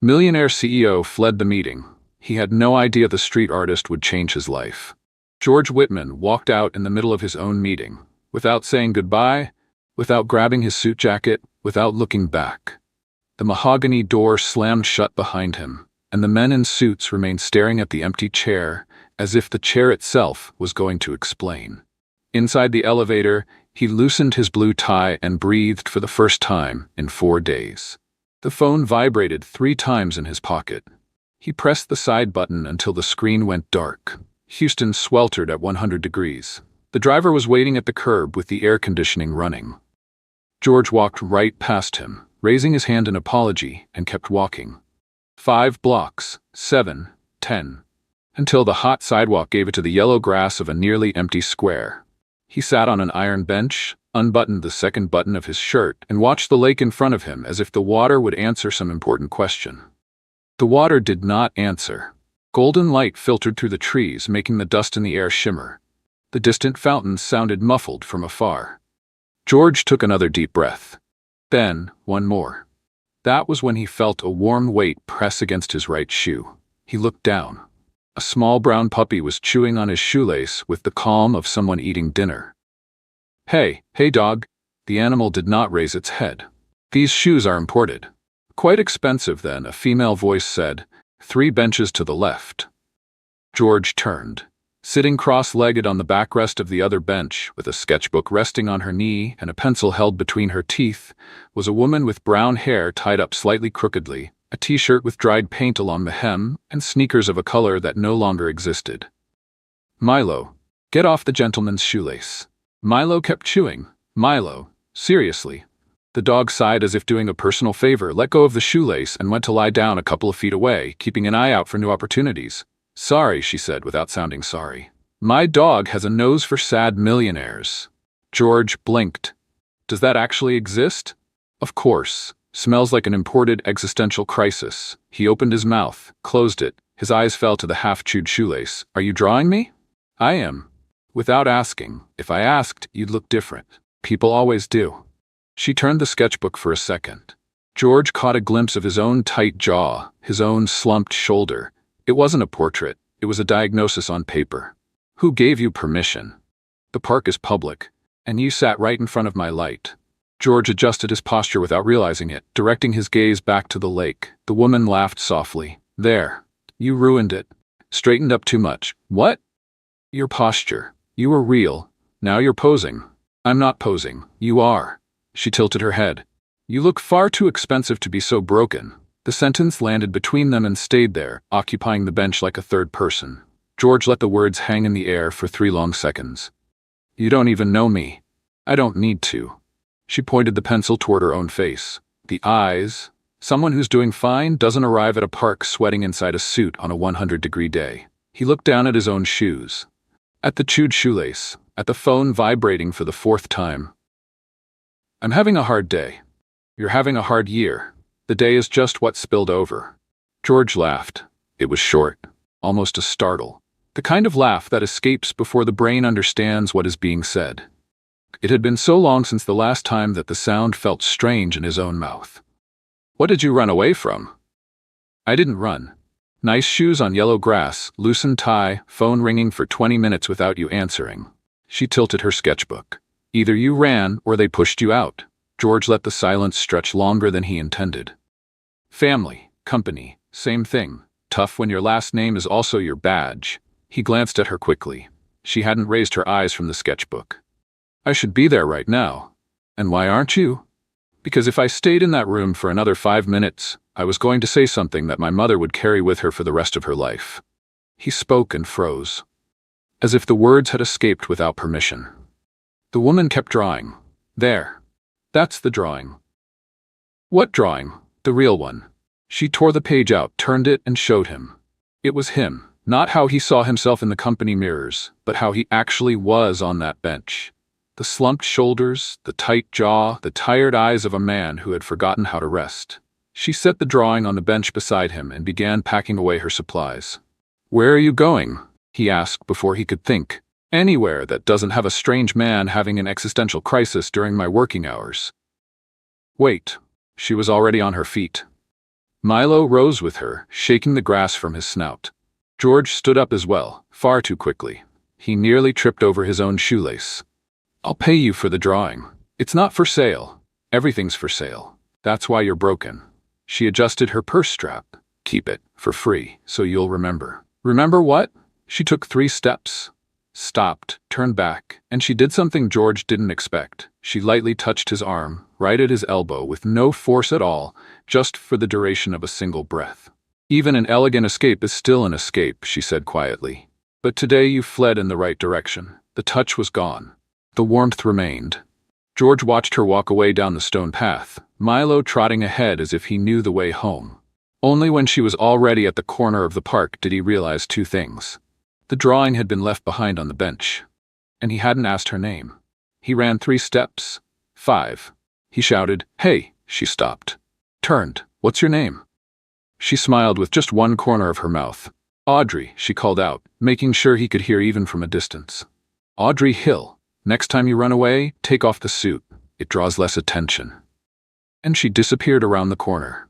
Millionaire CEO fled the meeting. He had no idea the street artist would change his life. George Whitman walked out in the middle of his own meeting, without saying goodbye, without grabbing his suit jacket, without looking back. The mahogany door slammed shut behind him, and the men in suits remained staring at the empty chair, as if the chair itself was going to explain. Inside the elevator, he loosened his blue tie and breathed for the first time in 4 days. The phone vibrated 3 times in his pocket. He pressed the side button until the screen went dark. Houston sweltered at 100 degrees. The driver was waiting at the curb with the air conditioning running. George walked right past him, raising his hand in apology, and kept walking. 5 blocks, 7, 10, until the hot sidewalk gave it to the yellow grass of a nearly empty square. He sat on an iron bench, unbuttoned the second button of his shirt, and watched the lake in front of him as if the water would answer some important question. The water did not answer. Golden light filtered through the trees, making the dust in the air shimmer. The distant fountains sounded muffled from afar. George took another deep breath. Then, one more. That was when he felt a warm weight press against his right shoe. He looked down. A small brown puppy was chewing on his shoelace with the calm of someone eating dinner. Hey dog. The animal did not raise its head. These shoes are imported. Quite expensive then, a female voice said, 3 benches to the left. George turned. Sitting cross-legged on the backrest of the other bench, with a sketchbook resting on her knee and a pencil held between her teeth, was a woman with brown hair tied up slightly crookedly, a t-shirt with dried paint along the hem, and sneakers of a color that no longer existed. Milo, get off the gentleman's shoelace. Milo kept chewing. Milo, seriously. The dog sighed as if doing a personal favor, let go of the shoelace, and went to lie down a couple of feet away, keeping an eye out for new opportunities. Sorry, she said without sounding sorry. My dog has a nose for sad millionaires. George blinked. Does that actually exist? Of course. Smells like an imported existential crisis. He opened his mouth, closed it. His eyes fell to the half-chewed shoelace. Are you drawing me? I am. Without asking. If I asked, you'd look different. People always do. She turned the sketchbook for a second. George caught a glimpse of his own tight jaw, his own slumped shoulder. It wasn't a portrait. It was a diagnosis on paper. Who gave you permission? The park is public, and you sat right in front of my light. George adjusted his posture without realizing it, directing his gaze back to the lake. The woman laughed softly. There. You ruined it. Straightened up too much. What? Your posture. You were real. Now you're posing. I'm not posing. You are. She tilted her head. You look far too expensive to be so broken. The sentence landed between them and stayed there, occupying the bench like a third person. George let the words hang in the air for 3 long seconds. You don't even know me. I don't need to. She pointed the pencil toward her own face. The eyes. Someone who's doing fine doesn't arrive at a park sweating inside a suit on a 100-degree day. He looked down at his own shoes. At the chewed shoelace. At the phone vibrating for the 4th time. I'm having a hard day. You're having a hard year. The day is just what spilled over. George laughed. It was short, almost a startle. The kind of laugh that escapes before the brain understands what is being said. It had been so long since the last time that the sound felt strange in his own mouth. What did you run away from? I didn't run. Nice shoes on yellow grass, loosened tie, phone ringing for 20 minutes without you answering. She tilted her sketchbook. Either you ran or they pushed you out. George let the silence stretch longer than he intended. Family, company, same thing. Tough when your last name is also your badge. He glanced at her quickly. She hadn't raised her eyes from the sketchbook. I should be there right now. And why aren't you? Because if I stayed in that room for another 5 minutes, I was going to say something that my mother would carry with her for the rest of her life. He spoke and froze, as if the words had escaped without permission. The woman kept drawing. There. That's the drawing. What drawing? The real one. She tore the page out, turned it, and showed him. It was him, not how he saw himself in the company mirrors, but how he actually was on that bench. The slumped shoulders, the tight jaw, the tired eyes of a man who had forgotten how to rest. She set the drawing on the bench beside him and began packing away her supplies. Where are you going? He asked before he could think. Anywhere that doesn't have a strange man having an existential crisis during my working hours. Wait. She was already on her feet. Milo rose with her, shaking the grass from his snout. George stood up as well, far too quickly. He nearly tripped over his own shoelace. I'll pay you for the drawing. It's not for sale. Everything's for sale. That's why you're broken. She adjusted her purse strap. Keep it, for free, so you'll remember. Remember what? She took 3 steps. Stopped, turned back, and she did something George didn't expect. She lightly touched his arm, right at his elbow, with no force at all, just for the duration of a single breath. Even an elegant escape is still an escape, she said quietly. But today you fled in the right direction. The touch was gone. The warmth remained. George watched her walk away down the stone path, Milo trotting ahead as if he knew the way home. Only when she was already at the corner of the park did he realize 2 things. The drawing had been left behind on the bench, and he hadn't asked her name. He ran 3 steps. 5. He shouted, "Hey!" She stopped. Turned. "What's your name?" She smiled with just one corner of her mouth. "Audrey," she called out, making sure he could hear even from a distance. "Audrey Hill. Next time you run away, take off the suit. It draws less attention." And she disappeared around the corner.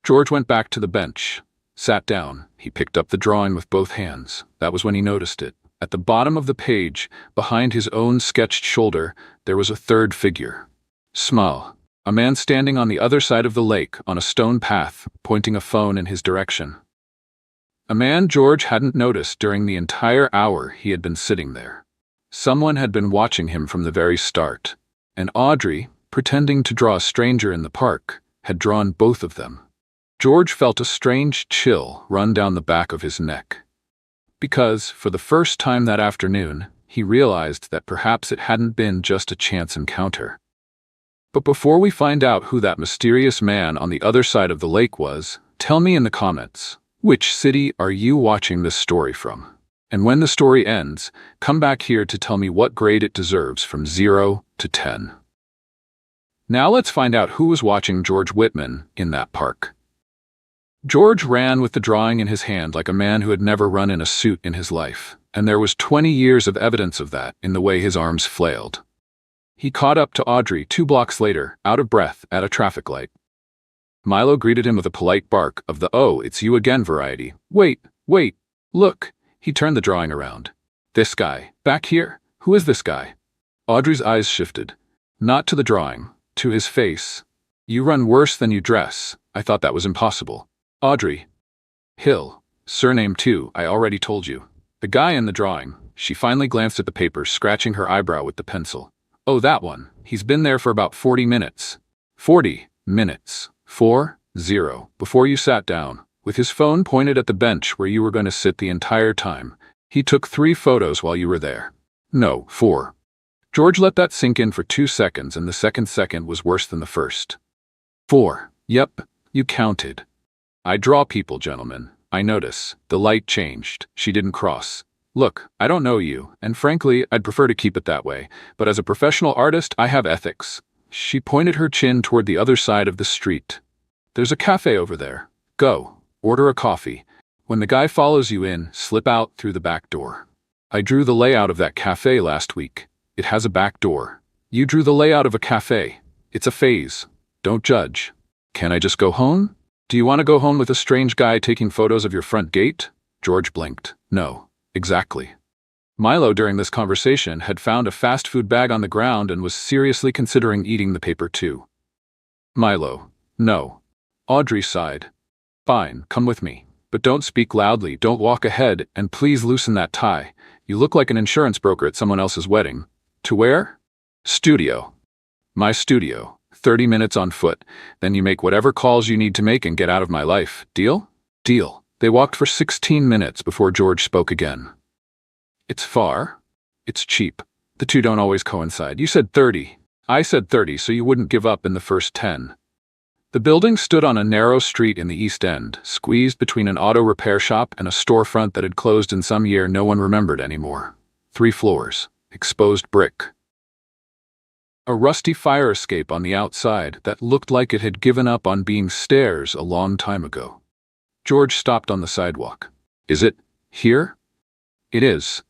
George went back to the bench. Sat down. He picked up the drawing with both hands. That was when he noticed it. At the bottom of the page, behind his own sketched shoulder, there was a 3rd figure. Small. A man standing on the other side of the lake, on a stone path, pointing a phone in his direction. A man George hadn't noticed during the entire hour he had been sitting there. Someone had been watching him from the very start. And Audrey, pretending to draw a stranger in the park, had drawn both of them. George felt a strange chill run down the back of his neck. Because, for the first time that afternoon, he realized that perhaps it hadn't been just a chance encounter. But before we find out who that mysterious man on the other side of the lake was, tell me in the comments, which city are you watching this story from? And when the story ends, come back here to tell me what grade it deserves from 0 to 10. Now let's find out who was watching George Whitman in that park. George ran with the drawing in his hand like a man who had never run in a suit in his life, and there was 20 years of evidence of that in the way his arms flailed. He caught up to Audrey 2 blocks later, out of breath, at a traffic light. Milo greeted him with a polite bark of the "Oh, it's you again" variety. Wait, look." He turned the drawing around. "This guy, back here, who is this guy?" Audrey's eyes shifted. Not to the drawing, to his face. "You run worse than you dress. I thought that was impossible." "Audrey Hill. Surname too, I already told you. The guy in the drawing." She finally glanced at the paper, scratching her eyebrow with the pencil. "Oh, that one. He's been there for about 40 minutes. 40 minutes. 40. Before you sat down, with his phone pointed at the bench where you were going to sit the entire time. He took 3 photos while you were there. No, 4. George let that sink in for 2 seconds, and the second was worse than the first. 4. Yep, you counted. I draw people, gentlemen. I notice. The light changed. She didn't cross. Look, I don't know you, and frankly, I'd prefer to keep it that way, but as a professional artist, I have ethics." She pointed her chin toward the other side of the street. "There's a cafe over there. Go. Order a coffee. When the guy follows you in, slip out through the back door. I drew the layout of that cafe last week. It has a back door. You drew the layout of a cafe. It's a phase. Don't judge. Can I just go home? Do you want to go home with a strange guy taking photos of your front gate?" George blinked. No, exactly. Milo, during this conversation, had found a fast food bag on the ground and was seriously considering eating the paper too. "Milo, no." Audrey sighed. "Fine, come with me. But don't speak loudly, don't walk ahead, and please loosen that tie. You look like an insurance broker at someone else's wedding. To where?" "Studio." "My studio. 30 minutes on foot. Then you make whatever calls you need to make and get out of my life. Deal?" "Deal." They walked for 16 minutes before George spoke again. "It's far. It's cheap. The two don't always coincide. You said 30. I said 30, so you wouldn't give up in the first 10. The building stood on a narrow street in the East End, squeezed between an auto repair shop and a storefront that had closed in some year no one remembered anymore. 3 floors. Exposed brick. A rusty fire escape on the outside that looked like it had given up on being stairs a long time ago. George stopped on the sidewalk. "Is it here?" "It is.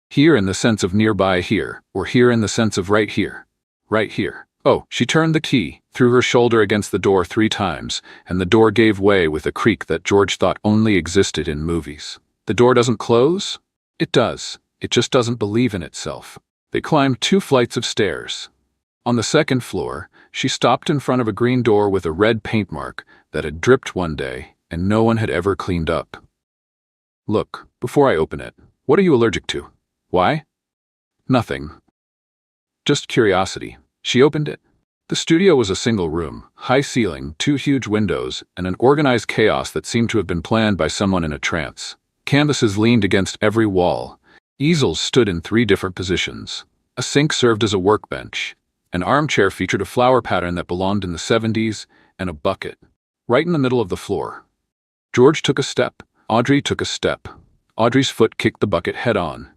Here in the sense of nearby here, or here in the sense of right here?" "Right here." Oh, she turned the key, threw her shoulder against the door 3 times, and the door gave way with a creak that George thought only existed in movies. The door doesn't close? It does. It just doesn't believe in itself. They climbed 2 flights of stairs. On the 2nd floor, she stopped in front of a green door with a red paint mark that had dripped one day and no one had ever cleaned up. Look, before I open it, what are you allergic to? Why? Nothing. Just curiosity. She opened it. The studio was a single room, high ceiling, 2 huge windows, and an organized chaos that seemed to have been planned by someone in a trance. Canvases leaned against every wall. Easels stood in 3 different positions. A sink served as a workbench. An armchair featured a flower pattern that belonged in the 70s, and a bucket, right in the middle of the floor. George took a step. Audrey took a step. Audrey's foot kicked the bucket head-on.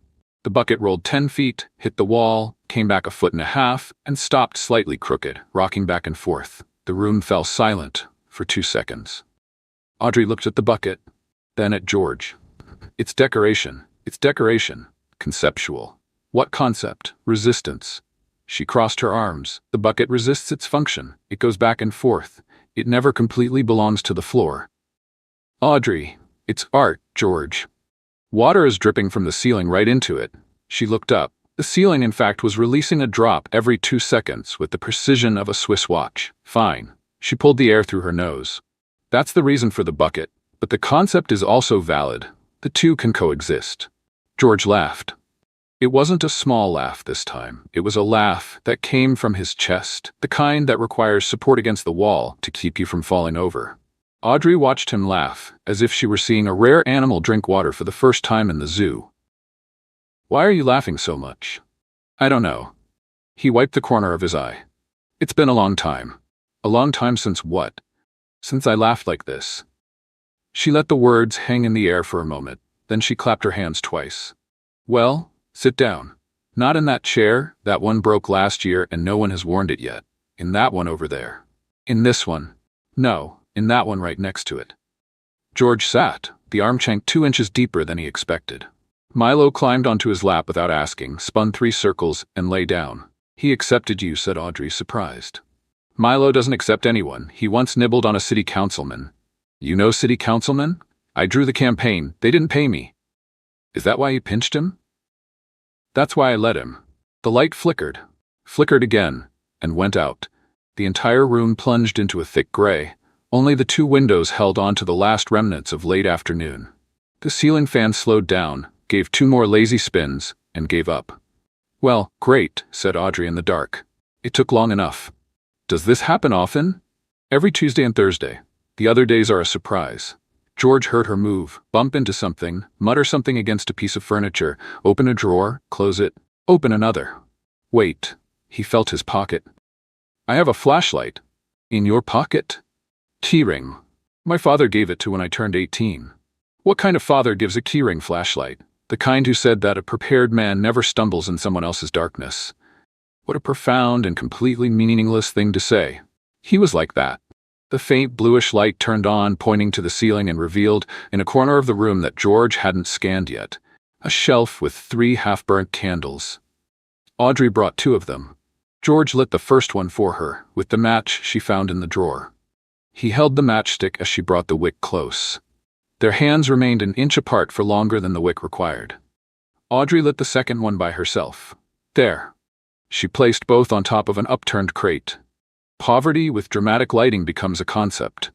The bucket rolled 10 feet, hit the wall, came back 1.5 feet, and stopped slightly crooked, rocking back and forth. The room fell silent for 2 seconds. Audrey looked at the bucket, then at George. It's decoration. It's decoration. Conceptual. What concept? Resistance. She crossed her arms. The bucket resists its function. It goes back and forth. It never completely belongs to the floor. Audrey, it's art, George. Water is dripping from the ceiling right into it. She looked up. The ceiling, in fact, was releasing a drop every 2 seconds with the precision of a Swiss watch. Fine. She pulled the air through her nose. That's the reason for the bucket. But the concept is also valid. The two can coexist. George laughed. It wasn't a small laugh this time. It was a laugh that came from his chest, the kind that requires support against the wall to keep you from falling over. Audrey watched him laugh, as if she were seeing a rare animal drink water for the first time in the zoo. Why are you laughing so much? I don't know. He wiped the corner of his eye. It's been a long time. A long time since what? Since I laughed like this. She let the words hang in the air for a moment, then she clapped her hands twice. Well, sit down. Not in that chair. That one broke last year and no one has worn it yet. In that one over there. In this one. No. In that one right next to it. George sat, the arm chanked 2 inches deeper than he expected. Milo climbed onto his lap without asking, spun 3 circles, and lay down. He accepted you, said Audrey, surprised. Milo doesn't accept anyone. He once nibbled on a city councilman. You know city councilman? I drew the campaign. They didn't pay me. Is that why you pinched him? That's why I let him. The light flickered again, and went out. The entire room plunged into a thick gray. Only the 2 windows held on to the last remnants of late afternoon. The ceiling fan slowed down, gave 2 more lazy spins, and gave up. Well, great, said Audrey in the dark. It took long enough. Does this happen often? Every Tuesday and Thursday. The other days are a surprise. George heard her move, bump into something, mutter something against a piece of furniture, open a drawer, close it, open another. Wait. He felt his pocket. I have a flashlight. In your pocket? Keyring. My father gave it to when I turned 18. What kind of father gives a keyring flashlight? The kind who said that a prepared man never stumbles in someone else's darkness. What a profound and completely meaningless thing to say. He was like that. The faint bluish light turned on, pointing to the ceiling, and revealed, in a corner of the room that George hadn't scanned yet, a shelf with 3 half-burnt candles. Audrey brought 2 of them. George lit the first one for her, with the match she found in the drawer. He held the matchstick as she brought the wick close. Their hands remained an inch apart for longer than the wick required. Audrey lit the second one by herself. There. She placed both on top of an upturned crate. Poverty with dramatic lighting becomes a concept.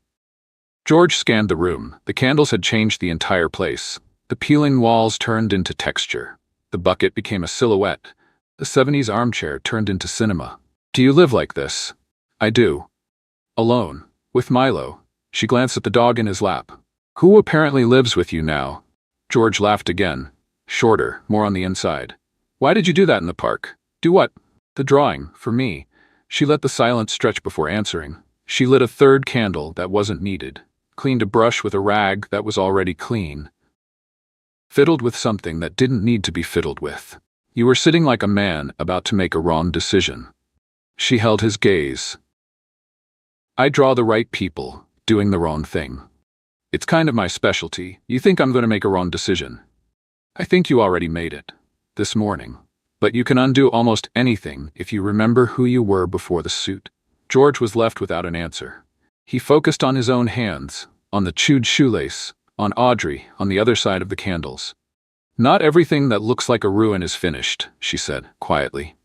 George scanned the room. The candles had changed the entire place. The peeling walls turned into texture. The bucket became a silhouette. The 70s armchair turned into cinema. Do you live like this? I do. Alone. With Milo. She glanced at the dog in his lap. Who apparently lives with you now? George laughed again. Shorter, more on the inside. Why did you do that in the park? Do what? The drawing, for me. She let the silence stretch before answering. She lit a 3rd candle that wasn't needed. Cleaned a brush with a rag that was already clean. Fiddled with something that didn't need to be fiddled with. You were sitting like a man about to make a wrong decision. She held his gaze. I draw the right people, doing the wrong thing. It's kind of my specialty. You think I'm going to make a wrong decision. I think you already made it. This morning. But you can undo almost anything if you remember who you were before the suit. George was left without an answer. He focused on his own hands, on the chewed shoelace, on Audrey, on the other side of the candles. Not everything that looks like a ruin is finished, she said, quietly.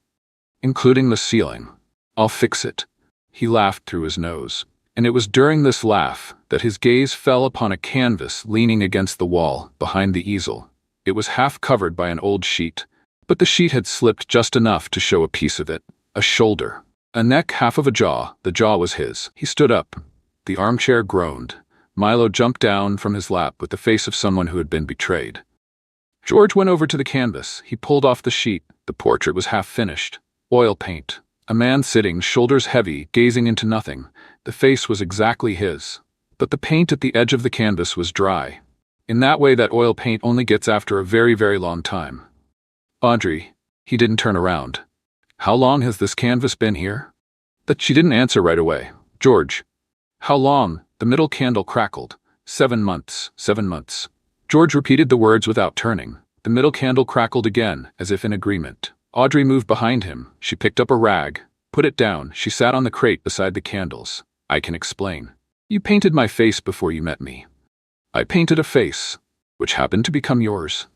Including the ceiling. I'll fix it. He laughed through his nose. And it was during this laugh that his gaze fell upon a canvas leaning against the wall, behind the easel. It was half covered by an old sheet, but the sheet had slipped just enough to show a piece of it. A shoulder. A neck, half of a jaw. The jaw was his. He stood up. The armchair groaned. Milo jumped down from his lap with the face of someone who had been betrayed. George went over to the canvas. He pulled off the sheet. The portrait was half finished. Oil paint. A man sitting, shoulders heavy, gazing into nothing. The face was exactly his. But the paint at the edge of the canvas was dry. In that way that oil paint only gets after a very, very long time. Audrey. He didn't turn around. How long has this canvas been here? That she didn't answer right away. George. How long? The middle candle crackled. 7 months. 7 months. George repeated the words without turning. The middle candle crackled again, as if in agreement. Audrey moved behind him. She picked up a rag, put it down. She sat on the crate beside the candles. I can explain. You painted my face before you met me. I painted a face, which happened to become yours.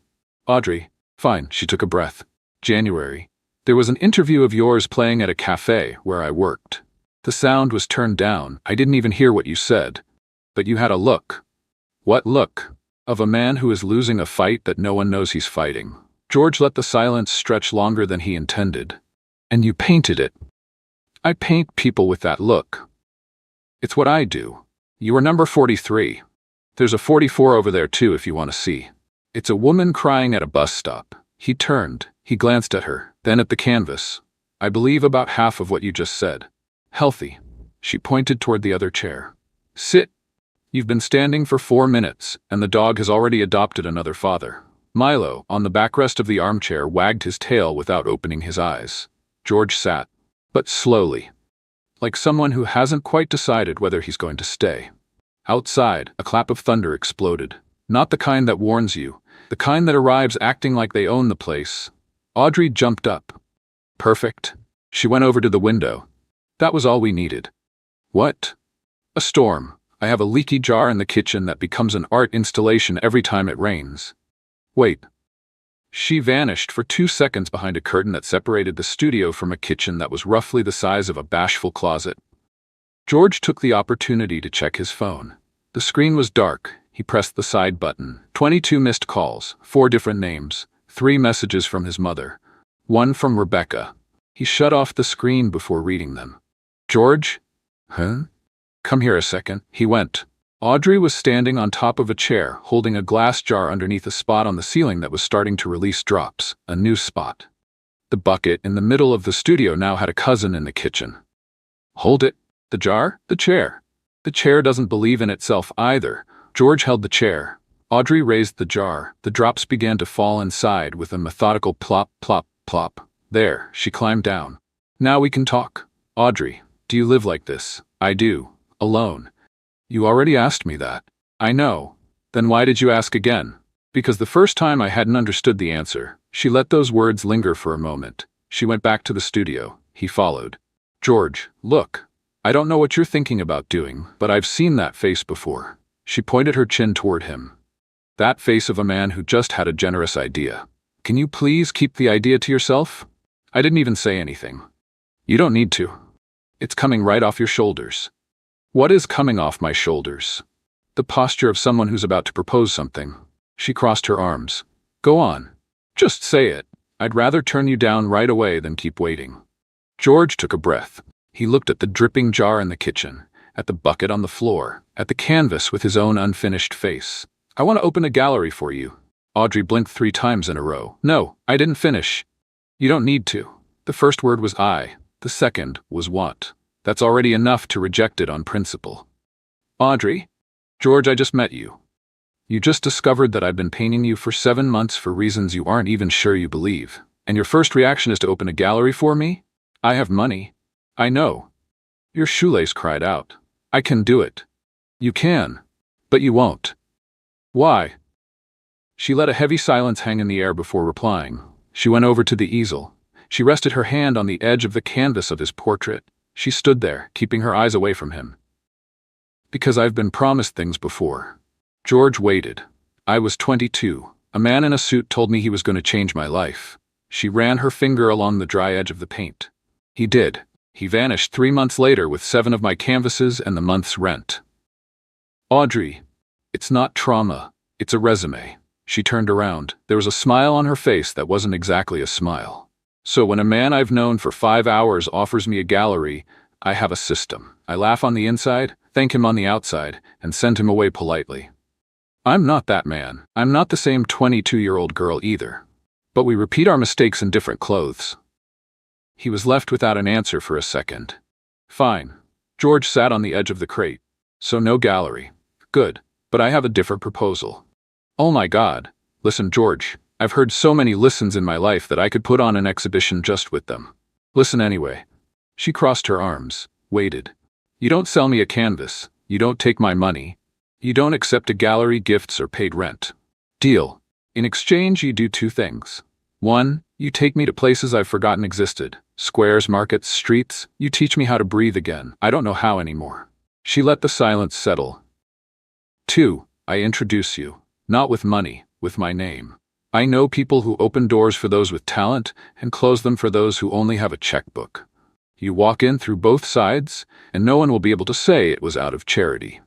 Audrey. Fine, she took a breath. January. There was an interview of yours playing at a cafe where I worked. The sound was turned down. I didn't even hear what you said. But you had a look. What look? Of a man who is losing a fight that no one knows he's fighting. George let the silence stretch longer than he intended. And you painted it. I paint people with that look. It's what I do. You are number 43. There's a 44 over there too if you want to see. It's a woman crying at a bus stop. He turned. He glanced at her, then at the canvas. I believe about half of what you just said. Healthy. She pointed toward the other chair. Sit. You've been standing for 4 minutes, and the dog has already adopted another father. Milo, on the backrest of the armchair, wagged his tail without opening his eyes. George sat, but slowly, like someone who hasn't quite decided whether he's going to stay. Outside, a clap of thunder exploded. Not the kind that warns you, the kind that arrives acting like they own the place. Audrey jumped up. Perfect. She went over to the window. That was all we needed. What? A storm. I have a leaky jar in the kitchen that becomes an art installation every time it rains. Wait. She vanished for 2 seconds behind a curtain that separated the studio from a kitchen that was roughly the size of a bashful closet. George took the opportunity to check his phone. The screen was dark. He pressed the side button. 22 missed calls, 4 different names, 3 messages from his mother, 1 from Rebecca. He shut off the screen before reading them. George? Huh? Come here a second. He went. Audrey was standing on top of a chair, holding a glass jar underneath a spot on the ceiling that was starting to release drops, a new spot. The bucket in the middle of the studio now had a cousin in the kitchen. Hold it. The jar? The chair. The chair doesn't believe in itself either. George held the chair. Audrey raised the jar. The drops began to fall inside with a methodical plop, plop, plop. There, she climbed down. Now we can talk. Audrey, do you live like this? I do. Alone. You already asked me that. I know. Then why did you ask again? Because the first time I hadn't understood the answer. She let those words linger for a moment. She went back to the studio. He followed. George, look. I don't know what you're thinking about doing, but I've seen that face before. She pointed her chin toward him. That face of a man who just had a generous idea. Can you please keep the idea to yourself? I didn't even say anything. You don't need to. It's coming right off your shoulders. What is coming off my shoulders? The posture of someone who's about to propose something. She crossed her arms. Go on. Just say it. I'd rather turn you down right away than keep waiting. George took a breath. He looked at the dripping jar in the kitchen, at the bucket on the floor, at the canvas with his own unfinished face. I want to open a gallery for you. Audrey blinked 3 times in a row. No, I didn't finish. You don't need to. The first word was I. The second was want. That's already enough to reject it on principle. Audrey? George, I just met you. You just discovered that I've been painting you for 7 months for reasons you aren't even sure you believe. And your first reaction is to open a gallery for me? I have money. I know. Your shoelace cried out. I can do it. You can. But you won't. Why? She let a heavy silence hang in the air before replying. She went over to the easel. She rested her hand on the edge of the canvas of his portrait. She stood there, keeping her eyes away from him. Because I've been promised things before. George waited. I was 22. A man in a suit told me he was going to change my life. She ran her finger along the dry edge of the paint. He did. He vanished 3 months later with 7 of my canvases and the month's rent. Audrey, it's not trauma. It's a resume. She turned around. There was a smile on her face that wasn't exactly a smile. So when a man I've known for 5 hours offers me a gallery, I have a system. I laugh on the inside, thank him on the outside, and send him away politely. I'm not that man. I'm not the same 22-year-old girl either. But we repeat our mistakes in different clothes. He was left without an answer for a second. Fine. George sat on the edge of the crate. So no gallery. Good. But I have a different proposal. Oh my God. Listen, George. I've heard so many listens in my life that I could put on an exhibition just with them. Listen anyway. She crossed her arms, waited. You don't sell me a canvas. You don't take my money. You don't accept a gallery, gifts, or paid rent. Deal. In exchange, you do 2 things. 1, you take me to places I've forgotten existed. Squares, markets, streets. You teach me how to breathe again. I don't know how anymore. She let the silence settle. 2, I introduce you. Not with money, with my name. I know people who open doors for those with talent and close them for those who only have a checkbook. You walk in through both sides, and no one will be able to say it was out of charity.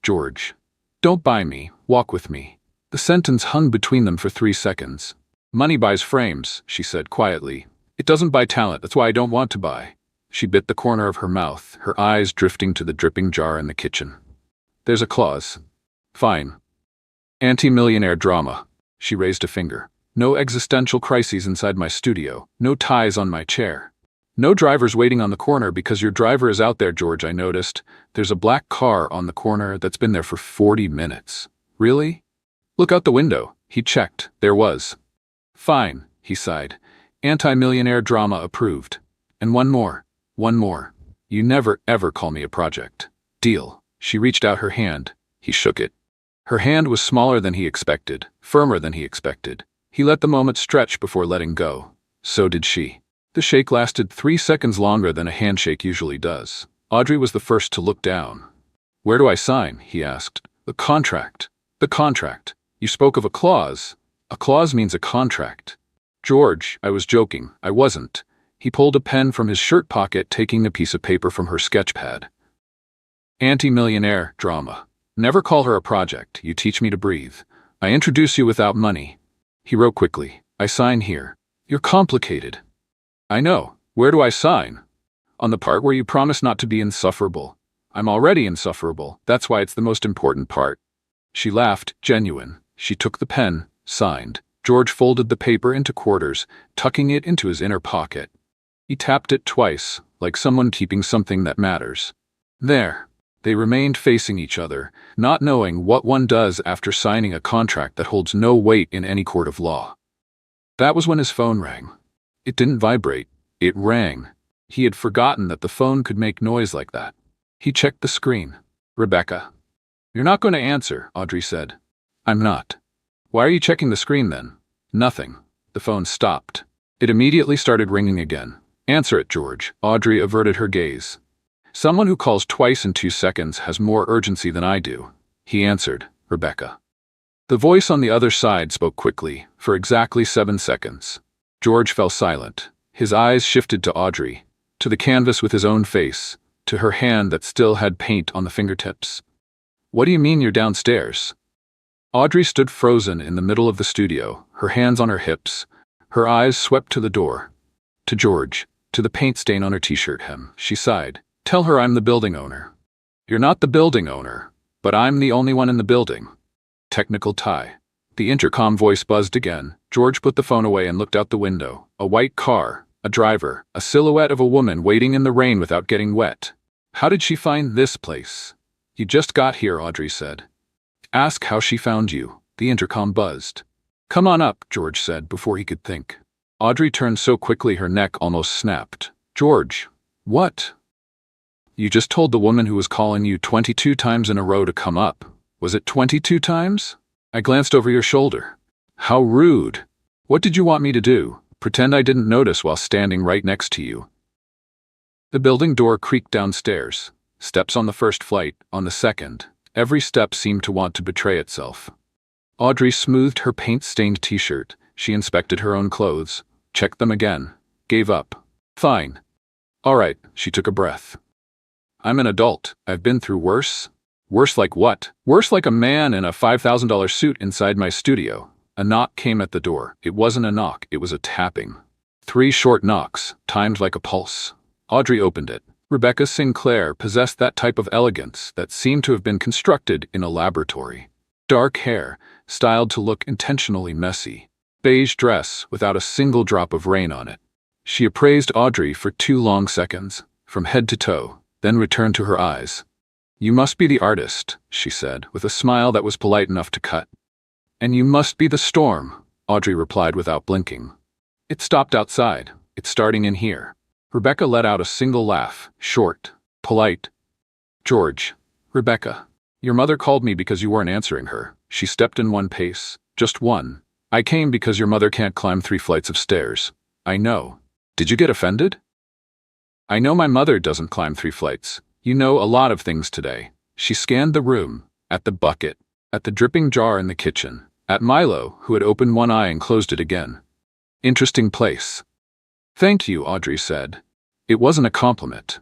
George. Don't buy me, walk with me. The sentence hung between them for 3 seconds. Money buys frames, she said quietly. It doesn't buy talent, that's why I don't want to buy. She bit the corner of her mouth, her eyes drifting to the dripping jar in the kitchen. There's a clause. Fine. Anti-millionaire drama. She raised a finger. No existential crises inside my studio. No ties on my chair. No drivers waiting on the corner because your driver is out there, George, I noticed. There's a black car on the corner that's been there for 40 minutes. Really? Look out the window. He checked. There was. Fine, he sighed. Anti-millionaire drama approved. And one more. You never ever call me a project. Deal. She reached out her hand. He shook it. Her hand was smaller than he expected, firmer than he expected. He let the moment stretch before letting go. So did she. The shake lasted 3 seconds longer than a handshake usually does. Audrey was the first to look down. Where do I sign? He asked. The contract. The contract. You spoke of a clause. A clause means a contract. George, I was joking. I wasn't. He pulled a pen from his shirt pocket, taking a piece of paper from her sketch pad. Anti-millionaire drama. Never call her a project. You teach me to breathe. I introduce you without money. He wrote quickly. I sign here. You're complicated. I know. Where do I sign? On the part where you promise not to be insufferable. I'm already insufferable. That's why it's the most important part. She laughed, genuine. She took the pen, signed. George folded the paper into quarters, tucking it into his inner pocket. He tapped it twice, like someone keeping something that matters. There. They remained facing each other, not knowing what one does after signing a contract that holds no weight in any court of law. That was when his phone rang. It didn't vibrate. It rang. He had forgotten that the phone could make noise like that. He checked the screen. Rebecca. You're not going to answer, Audrey said. I'm not. Why are you checking the screen then? Nothing. The phone stopped. It immediately started ringing again. Answer it, George. Audrey averted her gaze. Someone who calls twice in 2 seconds has more urgency than I do. He answered, Rebecca. The voice on the other side spoke quickly, for exactly 7 seconds. George fell silent. His eyes shifted to Audrey, to the canvas with his own face, to her hand that still had paint on the fingertips. What do you mean you're downstairs? Audrey stood frozen in the middle of the studio, her hands on her hips. Her eyes swept to the door. To George, to the paint stain on her t-shirt hem. She sighed. Tell her I'm the building owner. You're not the building owner, but I'm the only one in the building. Technical tie. The intercom voice buzzed again. George put the phone away and looked out the window. A white car, a driver, a silhouette of a woman waiting in the rain without getting wet. How did she find this place? You just got here, Audrey said. Ask how she found you. The intercom buzzed. Come on up, George said before he could think. Audrey turned so quickly her neck almost snapped. George, what? You just told the woman who was calling you 22 times in a row to come up. Was it 22 times? I glanced over your shoulder. How rude. What did you want me to do? Pretend I didn't notice while standing right next to you. The building door creaked downstairs. Steps on the first flight, on the second. Every step seemed to want to betray itself. Audrey smoothed her paint-stained t-shirt. She inspected her own clothes, checked them again, gave up. Fine. All right, she took a breath. I'm an adult. I've been through worse. Worse like what? Worse like a man in a $5,000 suit inside my studio. A knock came at the door. It wasn't a knock, it was a tapping. 3 short knocks, timed like a pulse. Audrey opened it. Rebecca Sinclair possessed that type of elegance that seemed to have been constructed in a laboratory. Dark hair, styled to look intentionally messy. Beige dress without a single drop of rain on it. She appraised Audrey for 2 long seconds, from head to toe, then returned to her eyes. You must be the artist, she said, with a smile that was polite enough to cut. And you must be the storm, Audrey replied without blinking. It stopped outside. It's starting in here. Rebecca let out a single laugh, short, polite. George. Rebecca. Your mother called me because you weren't answering her. She stepped in 1 pace, just 1. I came because your mother can't climb 3 flights of stairs. I know. Did you get offended? I know my mother doesn't climb 3 flights. You know a lot of things today. She scanned the room, at the bucket, at the dripping jar in the kitchen, at Milo, who had opened one eye and closed it again. Interesting place. Thank you, Audrey said. It wasn't a compliment.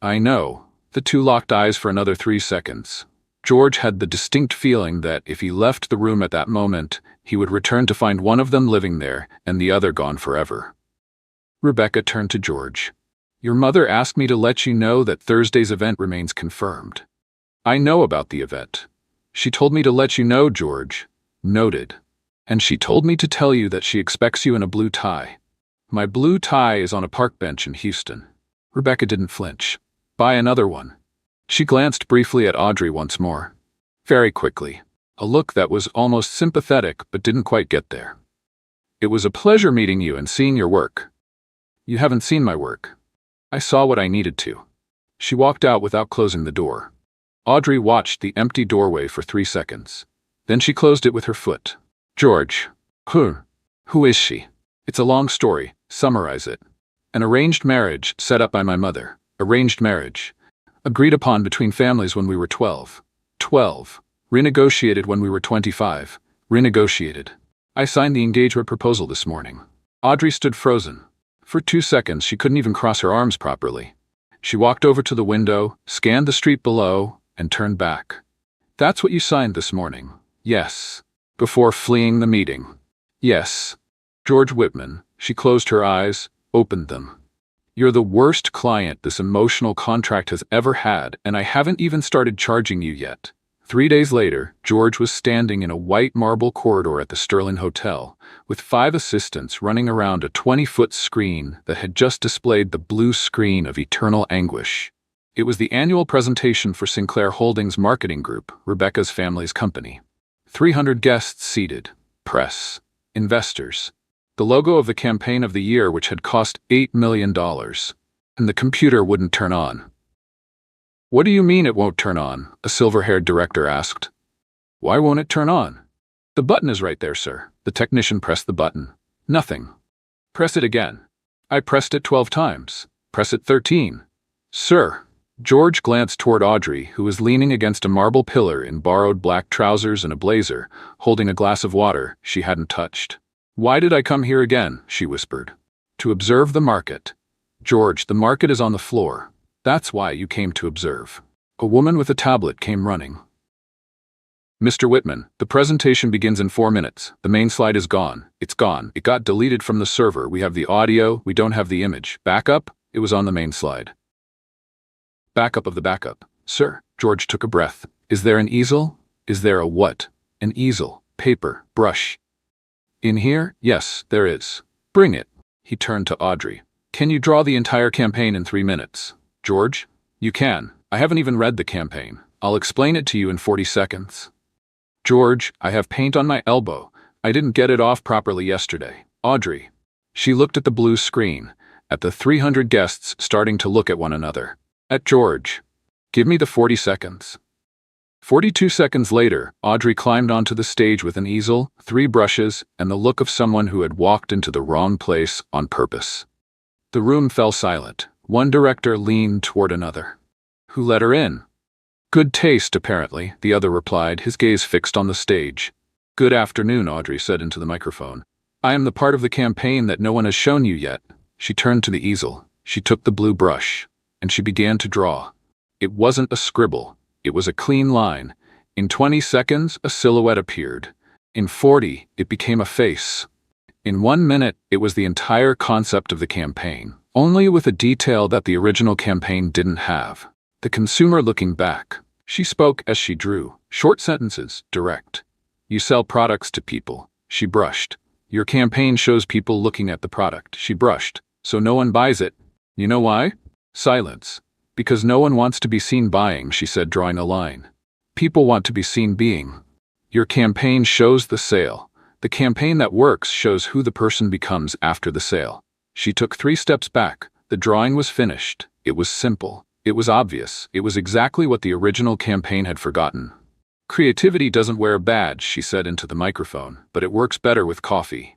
I know. The 2 locked eyes for another 3 seconds. George had the distinct feeling that if he left the room at that moment, he would return to find one of them living there and the other gone forever. Rebecca turned to George. Your mother asked me to let you know that Thursday's event remains confirmed. I know about the event. She told me to let you know, George. Noted. And she told me to tell you that she expects you in a blue tie. My blue tie is on a park bench in Houston. Rebecca didn't flinch. Buy another one. She glanced briefly at Audrey once more. Very quickly. A look that was almost sympathetic but didn't quite get there. It was a pleasure meeting you and seeing your work. You haven't seen my work. I saw what I needed to. She walked out without closing the door. Audrey watched the empty doorway for 3 seconds. Then she closed it with her foot. George. Who is she? It's a long story. Summarize it. An arranged marriage set up by my mother. Arranged marriage. Agreed upon between families when we were 12. 12. Renegotiated when we were 25. Renegotiated. I signed the engagement proposal this morning. Audrey stood frozen. For 2 seconds, she couldn't even cross her arms properly. She walked over to the window, scanned the street below, and turned back. That's what you signed this morning. Yes. Before fleeing the meeting. Yes. George Whitman. She closed her eyes, opened them. You're the worst client this emotional contract has ever had, and I haven't even started charging you yet. 3 days later, George was standing in a white marble corridor at the Sterling Hotel, with 5 assistants running around a 20-foot screen that had just displayed the blue screen of eternal anguish. It was the annual presentation for Sinclair Holdings Marketing Group, Rebecca's family's company. 300 guests seated, press, investors. The logo of the campaign of the year, which had cost $8 million. And the computer wouldn't turn on. What do you mean it won't turn on? A silver-haired director asked. Why won't it turn on? The button is right there, sir. The technician pressed the button. Nothing. Press it again. I pressed it 12 times. Press it 13. Sir. George glanced toward Audrey, who was leaning against a marble pillar in borrowed black trousers and a blazer, holding a glass of water she hadn't touched. Why did I come here again? She whispered. To observe the market. George, the market is on the floor. That's why you came to observe. A woman with a tablet came running. Mr. Whitman, the presentation begins in 4 minutes. The main slide is gone. It's gone. It got deleted from the server. We have the audio. We don't have the image. Backup? It was on the main slide. Backup of the backup. Sir, George took a breath. Is there an easel? Is there a what? An easel, paper, brush. In here? Yes, there is. Bring it. He turned to Audrey. Can you draw the entire campaign in 3 minutes? George? You can. I haven't even read the campaign. I'll explain it to you in 40 seconds. George, I have paint on my elbow. I didn't get it off properly yesterday. Audrey. She looked at the blue screen, at the 300 guests starting to look at one another. At George. Give me the 40 seconds. 42 seconds later, Audrey climbed onto the stage with an easel, 3 brushes, and the look of someone who had walked into the wrong place on purpose. The room fell silent. One director leaned toward another. Who let her in? Good taste, apparently, the other replied, his gaze fixed on the stage. Good afternoon, Audrey said into the microphone. I am the part of the campaign that no one has shown you yet. She turned to the easel. She took the blue brush, and she began to draw. It wasn't a scribble. It was a clean line. In 20 seconds, a silhouette appeared. In 40, it became a face. In 1 minute, it was the entire concept of the campaign, only with a detail that the original campaign didn't have. The consumer looking back. She spoke as she drew. Short sentences, direct. You sell products to people. She brushed. Your campaign shows people looking at the product. She brushed. So no one buys it. You know why? Silence. Because no one wants to be seen buying, she said, drawing a line. People want to be seen being. Your campaign shows the sale. The campaign that works shows who the person becomes after the sale. She took 3 steps back. The drawing was finished. It was simple. It was obvious. It was exactly what the original campaign had forgotten. Creativity doesn't wear a badge, she said into the microphone, but it works better with coffee.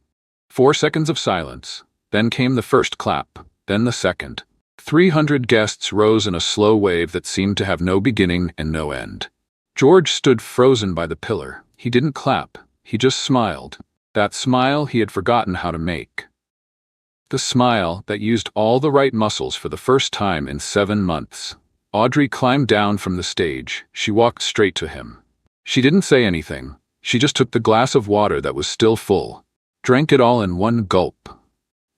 4 seconds of silence. Then came the first clap. Then the second. 300 guests rose in a slow wave that seemed to have no beginning and no end. George stood frozen by the pillar. He didn't clap. He just smiled. That smile he had forgotten how to make. The smile that used all the right muscles for the first time in 7 months. Audrey climbed down from the stage. She walked straight to him. She didn't say anything. She just took the glass of water that was still full. Drank it all in one gulp.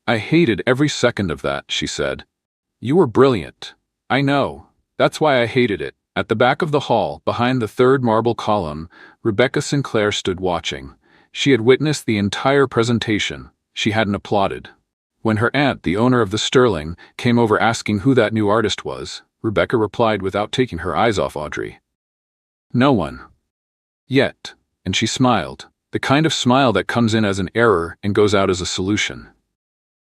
I hated every second of that, she said. You were brilliant. I know. That's why I hated it. At the back of the hall, behind the 3rd marble column, Rebecca Sinclair stood watching. She had witnessed the entire presentation. She hadn't applauded. When her aunt, the owner of the Sterling, came over asking who that new artist was, Rebecca replied without taking her eyes off Audrey. No one. Yet. And she smiled. The kind of smile that comes in as an error and goes out as a solution.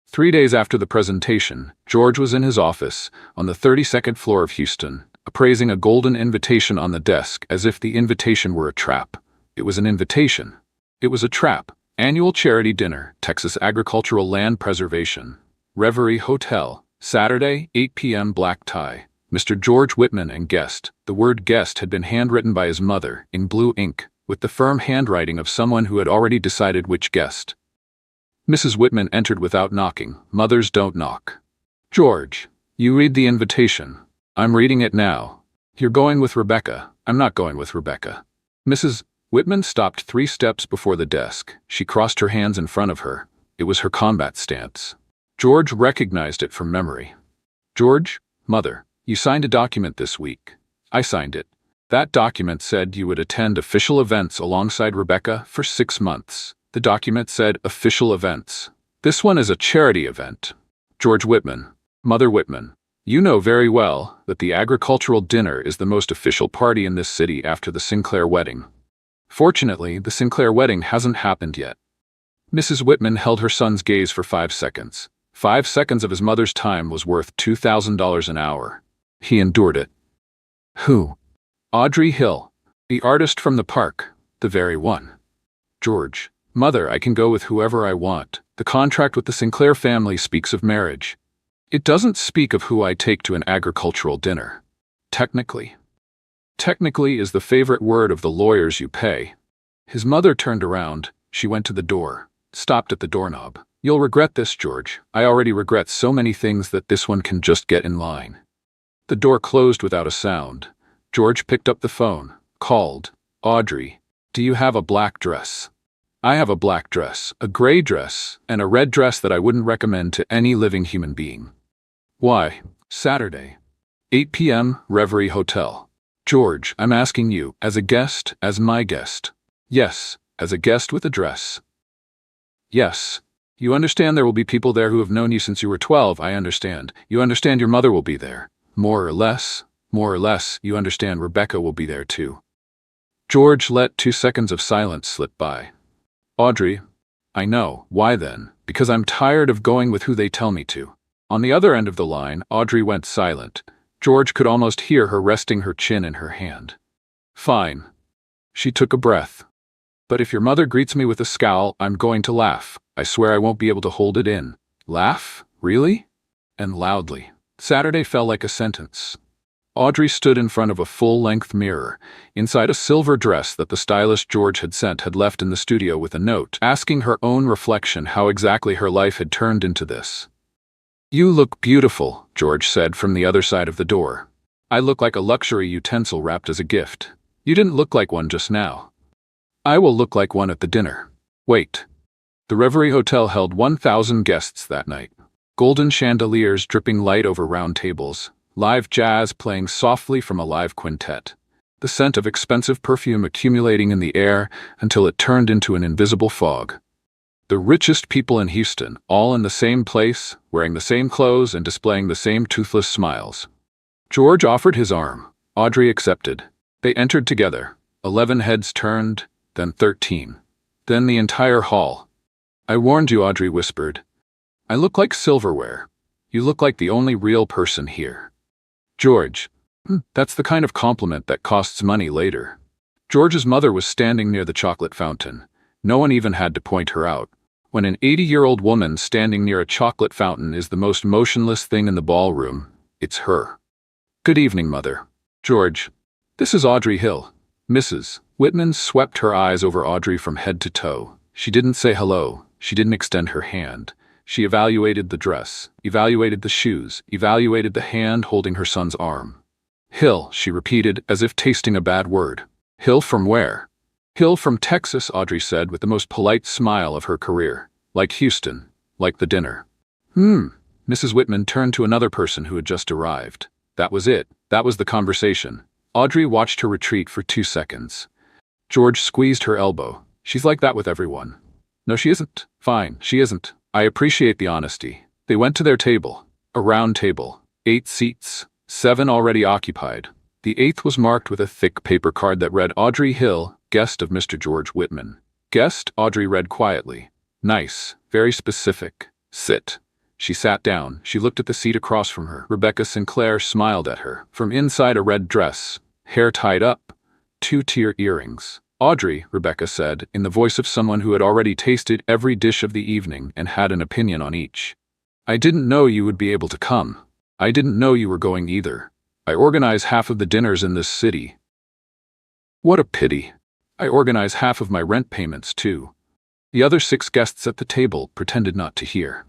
3 days after the presentation, George was in his office on the 32nd floor of Houston, appraising a golden invitation on the desk as if the invitation were a trap. It was an invitation. It was a trap. Annual charity dinner, Texas Agricultural Land Preservation. Reverie Hotel, Saturday, 8 p.m. black tie. Mr. George Whitman and guest. The word guest had been handwritten by his mother, in blue ink, with the firm handwriting of someone who had already decided which guest. Mrs. Whitman entered without knocking. Mothers don't knock. George, you read the invitation. I'm reading it now. You're going with Rebecca. I'm not going with Rebecca. Mrs. Whitman stopped 3 steps before the desk. She crossed her hands in front of her. It was her combat stance. George recognized it from memory. George, Mother, you signed a document this week. I signed it. That document said you would attend official events alongside Rebecca for 6 months. The document said official events. This one is a charity event. George Whitman, Mother Whitman, you know very well that the agricultural dinner is the most official party in this city after the Sinclair wedding. Fortunately, the Sinclair wedding hasn't happened yet. Mrs. Whitman held her son's gaze for 5 seconds. 5 seconds of his mother's time was worth $2,000 an hour. He endured it. Who? Audrey Hill, the artist from the park, the very one. George, Mother, I can go with whoever I want. The contract with the Sinclair family speaks of marriage. It doesn't speak of who I take to an agricultural dinner. Technically. Technically is the favorite word of the lawyers you pay. His mother turned around. She went to the door, stopped at the doorknob. You'll regret this, George. I already regret so many things that this one can just get in line. The door closed without a sound. George picked up the phone, called. Audrey, do you have a black dress? I have a black dress, a gray dress, and a red dress that I wouldn't recommend to any living human being. Why? Saturday. 8 p.m., Reverie Hotel. George, I'm asking you, as a guest, as my guest. Yes, as a guest with a dress. Yes. You understand there will be people there who have known you since you were 12, I understand. You understand your mother will be there. More or less, you understand Rebecca will be there too. George let 2 seconds of silence slip by. Audrey, I know. Why then? Because I'm tired of going with who they tell me to. On the other end of the line, Audrey went silent. George could almost hear her resting her chin in her hand. Fine. She took a breath. But if your mother greets me with a scowl, I'm going to laugh. I swear I won't be able to hold it in. Laugh? Really? And loudly. Saturday fell like a sentence. Audrey stood in front of a full-length mirror, inside a silver dress that the stylist George had sent had left in the studio with a note, asking her own reflection how exactly her life had turned into this. "You look beautiful," George said from the other side of the door. "I look like a luxury utensil wrapped as a gift. You didn't look like one just now. I will look like one at the dinner. Wait." The Reverie Hotel held 1,000 guests that night. Golden chandeliers dripping light over round tables, live jazz playing softly from a live quintet, the scent of expensive perfume accumulating in the air until it turned into an invisible fog. The richest people in Houston, all in the same place, wearing the same clothes and displaying the same toothless smiles. George offered his arm. Audrey accepted. They entered together. 11 heads turned, then 13. Then the entire hall. "I warned you," Audrey whispered. "I look like silverware. You look like the only real person here." George. That's the kind of compliment that costs money later. George's mother was standing near the chocolate fountain. No one even had to point her out. When an 80-year-old woman standing near a chocolate fountain is the most motionless thing in the ballroom, it's her. "Good evening, Mother." "George, this is Audrey Hill." Mrs. Whitman swept her eyes over Audrey from head to toe. She didn't say hello. She didn't extend her hand. She evaluated the dress, evaluated the shoes, evaluated the hand holding her son's arm. "Hill," she repeated, as if tasting a bad word. "Hill from where?" "Hill from Texas," Audrey said with the most polite smile of her career. "Like Houston. Like the dinner." Mrs. Whitman turned to another person who had just arrived. That was it. That was the conversation. Audrey watched her retreat for 2 seconds. George squeezed her elbow. "She's like that with everyone." "No, she isn't." "Fine, she isn't. I appreciate the honesty." They went to their table. A round table. 8 seats. 7 already occupied. The 8th was marked with a thick paper card that read Audrey Hill, guest of Mr. George Whitman. "Guest," Audrey read quietly. "Nice. Very specific. Sit." She sat down. She looked at the seat across from her. Rebecca Sinclair smiled at her. From inside a red dress, hair tied up, 2-tier earrings. "Audrey," Rebecca said, in the voice of someone who had already tasted every dish of the evening and had an opinion on each. "I didn't know you would be able to come. I didn't know you were going either. I organize half of the dinners in this city." "What a pity. I organize half of my rent payments, too." The other 6 guests at the table pretended not to hear.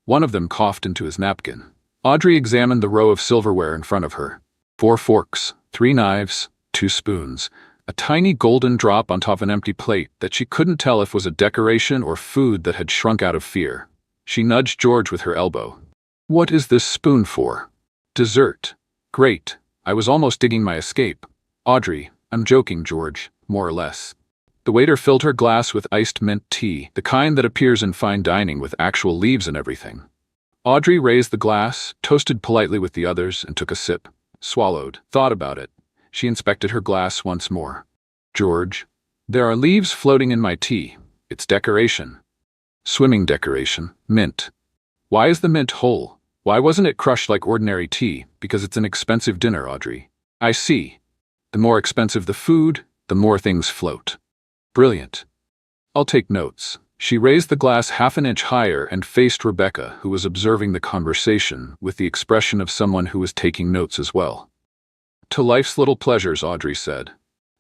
One of them coughed into his napkin. Audrey examined the row of silverware in front of her. 4 forks, 3 knives, 2 spoons. A tiny golden drop on top of an empty plate that she couldn't tell if was a decoration or food that had shrunk out of fear. She nudged George with her elbow. "What is this spoon for?" "Dessert." "Great. I was almost digging my escape." "Audrey, I'm joking, George, more or less." The waiter filled her glass with iced mint tea, the kind that appears in fine dining with actual leaves and everything. Audrey raised the glass, toasted politely with the others, and took a sip. Swallowed. Thought about it. She inspected her glass once more. "George, there are leaves floating in my tea. It's decoration." "Swimming decoration. Mint." "Why is the mint whole? Why wasn't it crushed like ordinary tea?" "Because it's an expensive dinner, Audrey." "I see. The more expensive the food, the more things float." "Brilliant. I'll take notes." She raised the glass half an inch higher and faced Rebecca, who was observing the conversation with the expression of someone who was taking notes as well. "To life's little pleasures," Audrey said,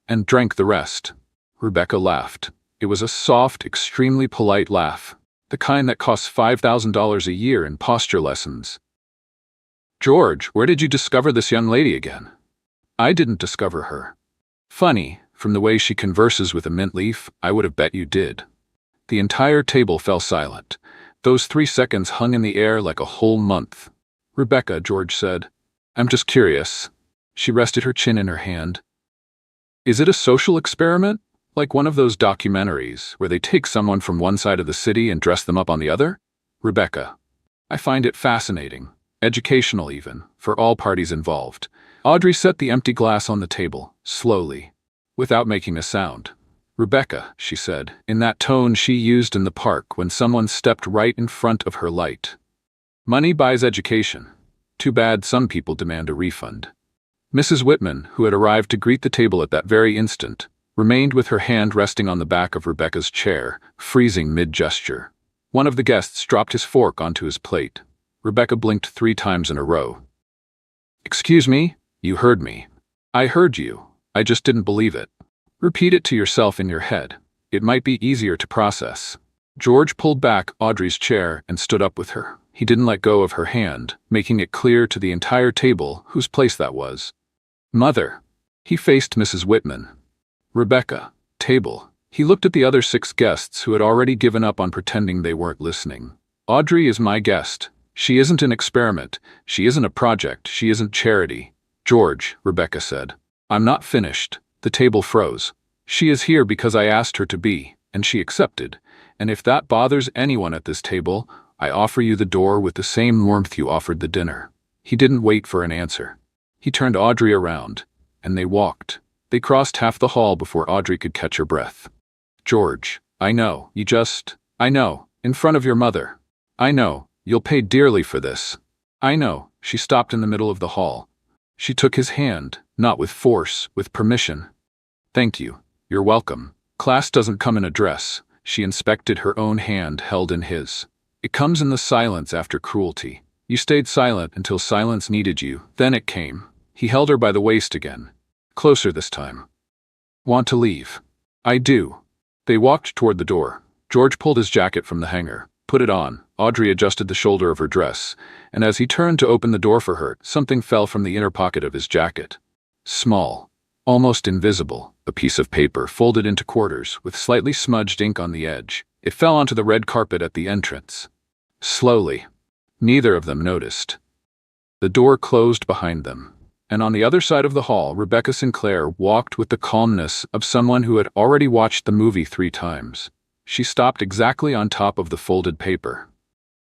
and drank the rest. Rebecca laughed. It was a soft, extremely polite laugh, the kind that costs $5,000 a year in posture lessons. "George, where did you discover this young lady again?" "I didn't discover her." "Funny, from the way she converses with a mint leaf, I would have bet you did." The entire table fell silent. Those 3 seconds hung in the air like a whole month. "Rebecca," George said, "I'm just curious." She rested her chin in her hand. "Is it a social experiment? Like one of those documentaries where they take someone from one side of the city and dress them up on the other?" "Rebecca, I find it fascinating, educational even, for all parties involved." Audrey set the empty glass on the table, slowly, without making a sound. "Rebecca," she said, in that tone she used in the park when someone stepped right in front of her light. "Money buys education. Too bad some people demand a refund." Mrs. Whitman, who had arrived to greet the table at that very instant, remained with her hand resting on the back of Rebecca's chair, freezing mid-gesture. One of the guests dropped his fork onto his plate. Rebecca blinked 3 times in a row. "Excuse me? You heard me." "I heard you. I just didn't believe it." "Repeat it to yourself in your head. It might be easier to process." George pulled back Audrey's chair and stood up with her. He didn't let go of her hand, making it clear to the entire table whose place that was. "Mother." He faced Mrs. Whitman. "Rebecca." Table. He looked at the other 6 guests who had already given up on pretending they weren't listening. "Audrey is my guest. She isn't an experiment. She isn't a project. She isn't charity." "George," Rebecca said. "I'm not finished." The table froze. "She is here because I asked her to be, and she accepted. And if that bothers anyone at this table, I offer you the door with the same warmth you offered the dinner." He didn't wait for an answer. He turned Audrey around, and they walked. They crossed half the hall before Audrey could catch her breath. "George, I know, I know, in front of your mother. I know, you'll pay dearly for this. I know." She stopped in the middle of the hall. She took his hand, not with force, with permission. "Thank you. You're welcome. Class doesn't come in a dress." She inspected her own hand held in his. "It comes in the silence after cruelty. You stayed silent until silence needed you. Then it came." He held her by the waist again. "Closer this time." "Want to leave?" "I do." They walked toward the door. George pulled his jacket from the hanger, put it on. Audrey adjusted the shoulder of her dress, and as he turned to open the door for her, something fell from the inner pocket of his jacket. Small, almost invisible, a piece of paper folded into quarters with slightly smudged ink on the edge. It fell onto the red carpet at the entrance. Slowly. Neither of them noticed. The door closed behind them, and on the other side of the hall, Rebecca Sinclair walked with the calmness of someone who had already watched the movie 3 times. She stopped exactly on top of the folded paper,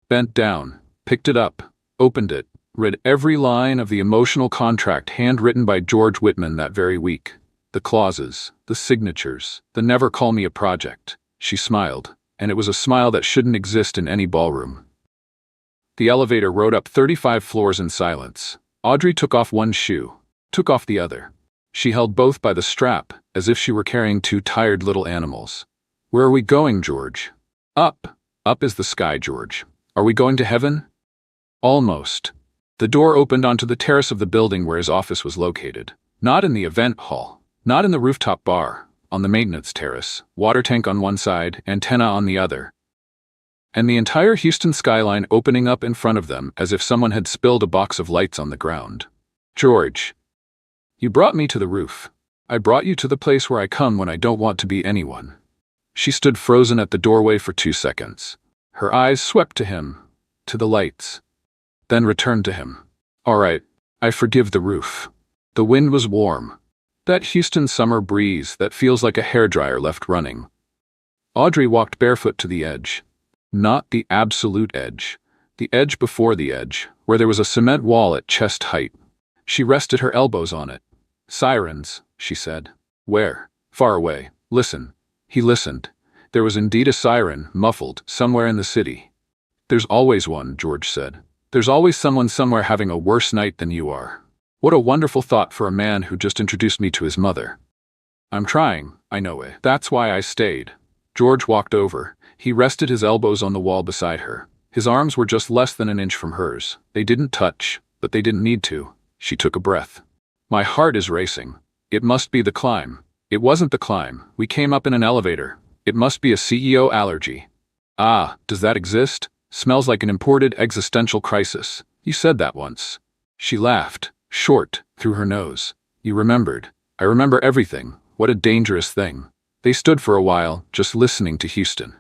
bent down, picked it up, opened it, read every line of the emotional contract handwritten by George Whitman that very week. The clauses, the signatures, the "never call me a project." She smiled, and it was a smile that shouldn't exist in any ballroom. The elevator rode up 35 floors in silence. Audrey took off one shoe, took off the other. She held both by the strap, as if she were carrying 2 tired little animals. "Where are we going, George?" "Up. Up is the sky, George." "Are we going to heaven?" "Almost." The door opened onto the terrace of the building where his office was located. Not in the event hall, not in the rooftop bar, on the maintenance terrace, water tank on one side, antenna on the other, and the entire Houston skyline opening up in front of them as if someone had spilled a box of lights on the ground. "George, you brought me to the roof. I brought you to the place where I come when I don't want to be anyone." She stood frozen at the doorway for 2 seconds. Her eyes swept to him, to the lights, then returned to him. "All right, I forgive the roof." The wind was warm. That Houston summer breeze that feels like a hairdryer left running. Audrey walked barefoot to the edge. Not the absolute edge. The edge before the edge, where there was a cement wall at chest height. She rested her elbows on it. "Sirens," she said. "Where?" "Far away. Listen." He listened. There was indeed a siren, muffled, somewhere in the city. "There's always one," George said. "There's always someone somewhere having a worse night than you are." What a wonderful thought for a man who just introduced me to his mother. "I'm trying, I know it. That's why I stayed." George walked over. He rested his elbows on the wall beside her. His arms were just less than an inch from hers. They didn't touch, but they didn't need to. She took a breath. "My heart is racing. It must be the climb." "It wasn't the climb. We came up in an elevator. It must be a CEO allergy." "Ah, does that exist? Smells like an imported existential crisis. You said that once." She laughed, short, through her nose. "You remembered." "I remember everything. What a dangerous thing." They stood for a while, just listening to Houston.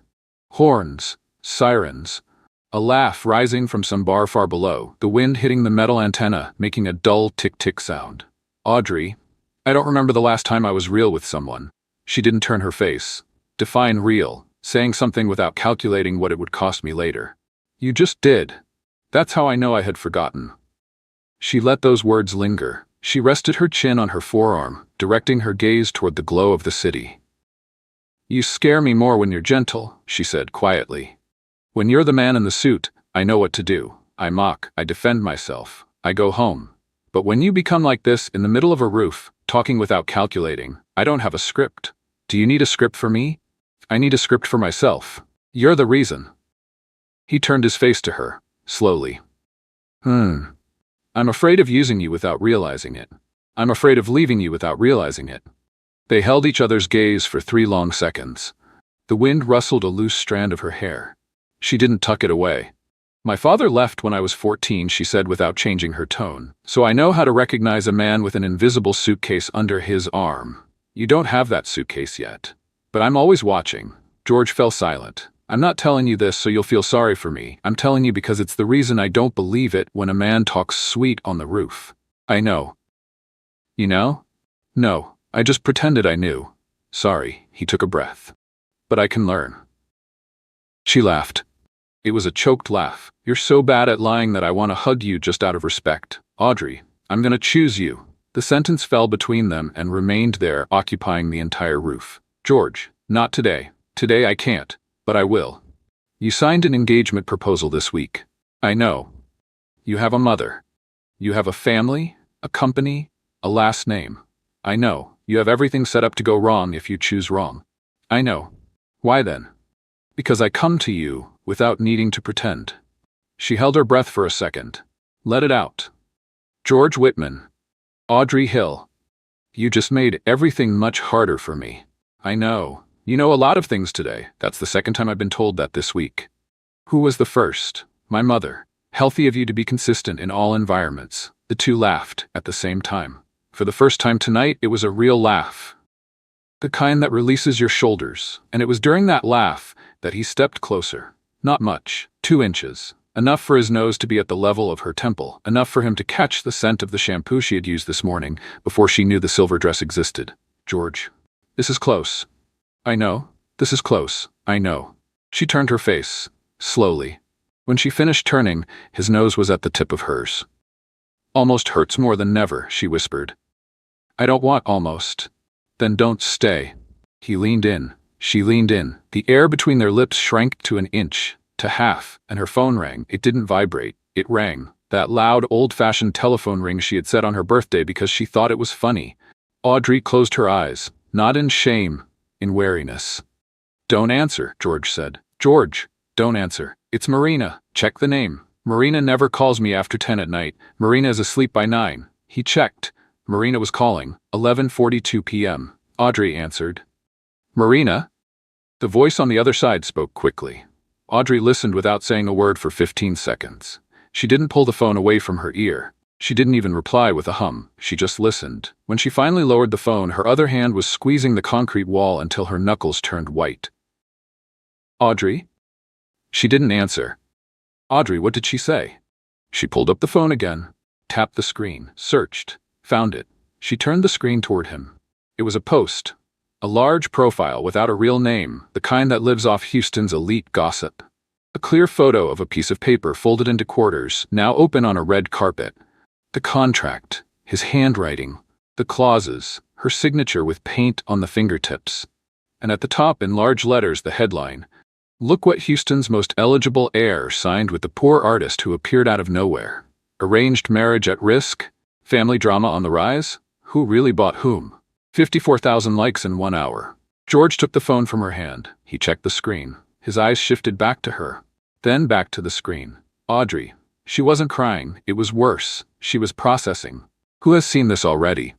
Horns, sirens, a laugh rising from some bar far below, the wind hitting the metal antenna, making a dull tick-tick sound. "Audrey, I don't remember the last time I was real with someone." She didn't turn her face. "Define real," saying something without calculating what it would cost me later. "You just did." That's how I know I had forgotten. She let those words linger. She rested her chin on her forearm, directing her gaze toward the glow of the city. "You scare me more when you're gentle," she said quietly. "When you're the man in the suit, I know what to do. I mock, I defend myself, I go home. But when you become like this in the middle of a roof, talking without calculating, I don't have a script. Do you need a script for me? I need a script for myself. You're the reason. He turned his face to her, slowly. I'm afraid of using you without realizing it. I'm afraid of leaving you without realizing it. They held each other's gaze for 3 long seconds. The wind rustled a loose strand of her hair. She didn't tuck it away. My father left when I was 14, she said without changing her tone. So I know how to recognize a man with an invisible suitcase under his arm. You don't have that suitcase yet. But I'm always watching. George fell silent. I'm not telling you this so you'll feel sorry for me. I'm telling you because it's the reason I don't believe it when a man talks sweet on the roof. I know. You know? No, I just pretended I knew. Sorry, he took a breath. But I can learn. She laughed. It was a choked laugh. You're so bad at lying that I want to hug you just out of respect. Audrey, I'm gonna choose you. The sentence fell between them and remained there, occupying the entire roof. George, not today. Today I can't. But I will. You signed an engagement proposal this week. I know. You have a mother. You have a family, a company, a last name. I know. You have everything set up to go wrong if you choose wrong. I know. Why then? Because I come to you without needing to pretend. She held her breath for a second. Let it out. George Whitman. Audrey Hill. You just made everything much harder for me. I know. You know a lot of things today. That's the second time I've been told that this week. Who was the first? My mother. Healthy of you to be consistent in all environments. The two laughed at the same time. For the first time tonight, it was a real laugh. The kind that releases your shoulders. And it was during that laugh that he stepped closer. Not much. 2 inches. Enough for his nose to be at the level of her temple. Enough for him to catch the scent of the shampoo she had used this morning before she knew the silver dress existed. George. This is close. I know. This is close. I know. She turned her face, slowly. When she finished turning, his nose was at the tip of hers. Almost hurts more than never, she whispered. I don't want almost. Then don't stay. He leaned in. She leaned in. The air between their lips shrank to an inch, to half, and her phone rang. It didn't vibrate. It rang. That loud, old-fashioned telephone ring she had set on her birthday because she thought it was funny. Audrey closed her eyes, not in shame, in wariness. Don't answer, George said. George, don't answer. It's Marina. Check the name. Marina never calls me after 10 at night. Marina is asleep by 9. He checked. Marina was calling. 11:42 p.m. Audrey answered. Marina? The voice on the other side spoke quickly. Audrey listened without saying a word for 15 seconds. She didn't pull the phone away from her ear. She didn't even reply with a hum. She just listened. When she finally lowered the phone, her other hand was squeezing the concrete wall until her knuckles turned white. Audrey? She didn't answer. Audrey, what did she say? She pulled up the phone again, tapped the screen, searched, found it. She turned the screen toward him. It was a post. A large profile without a real name, the kind that lives off Houston's elite gossip. A clear photo of a piece of paper folded into quarters, now open on a red carpet. The contract, his handwriting, the clauses, her signature with paint on the fingertips. And at the top in large letters the headline, Look what Houston's most eligible heir signed with the poor artist who appeared out of nowhere. Arranged marriage at risk? Family drama on the rise? Who really bought whom? 54,000 likes in 1 hour. George took the phone from her hand. He checked the screen. His eyes shifted back to her, then back to the screen. Audrey. She wasn't crying. It was worse. She was processing. Who has seen this already?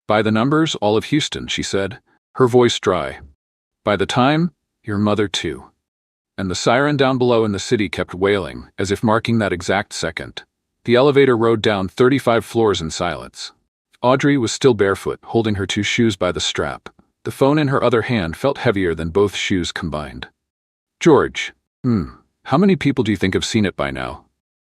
By the numbers, all of Houston, she said, her voice dry. By the time, your mother too. And the siren down below in the city kept wailing, as if marking that exact second. The elevator rode down 35 floors in silence. Audrey was still barefoot, holding her 2 shoes by the strap. The phone in her other hand felt heavier than both shoes combined. George. How many people do you think have seen it by now?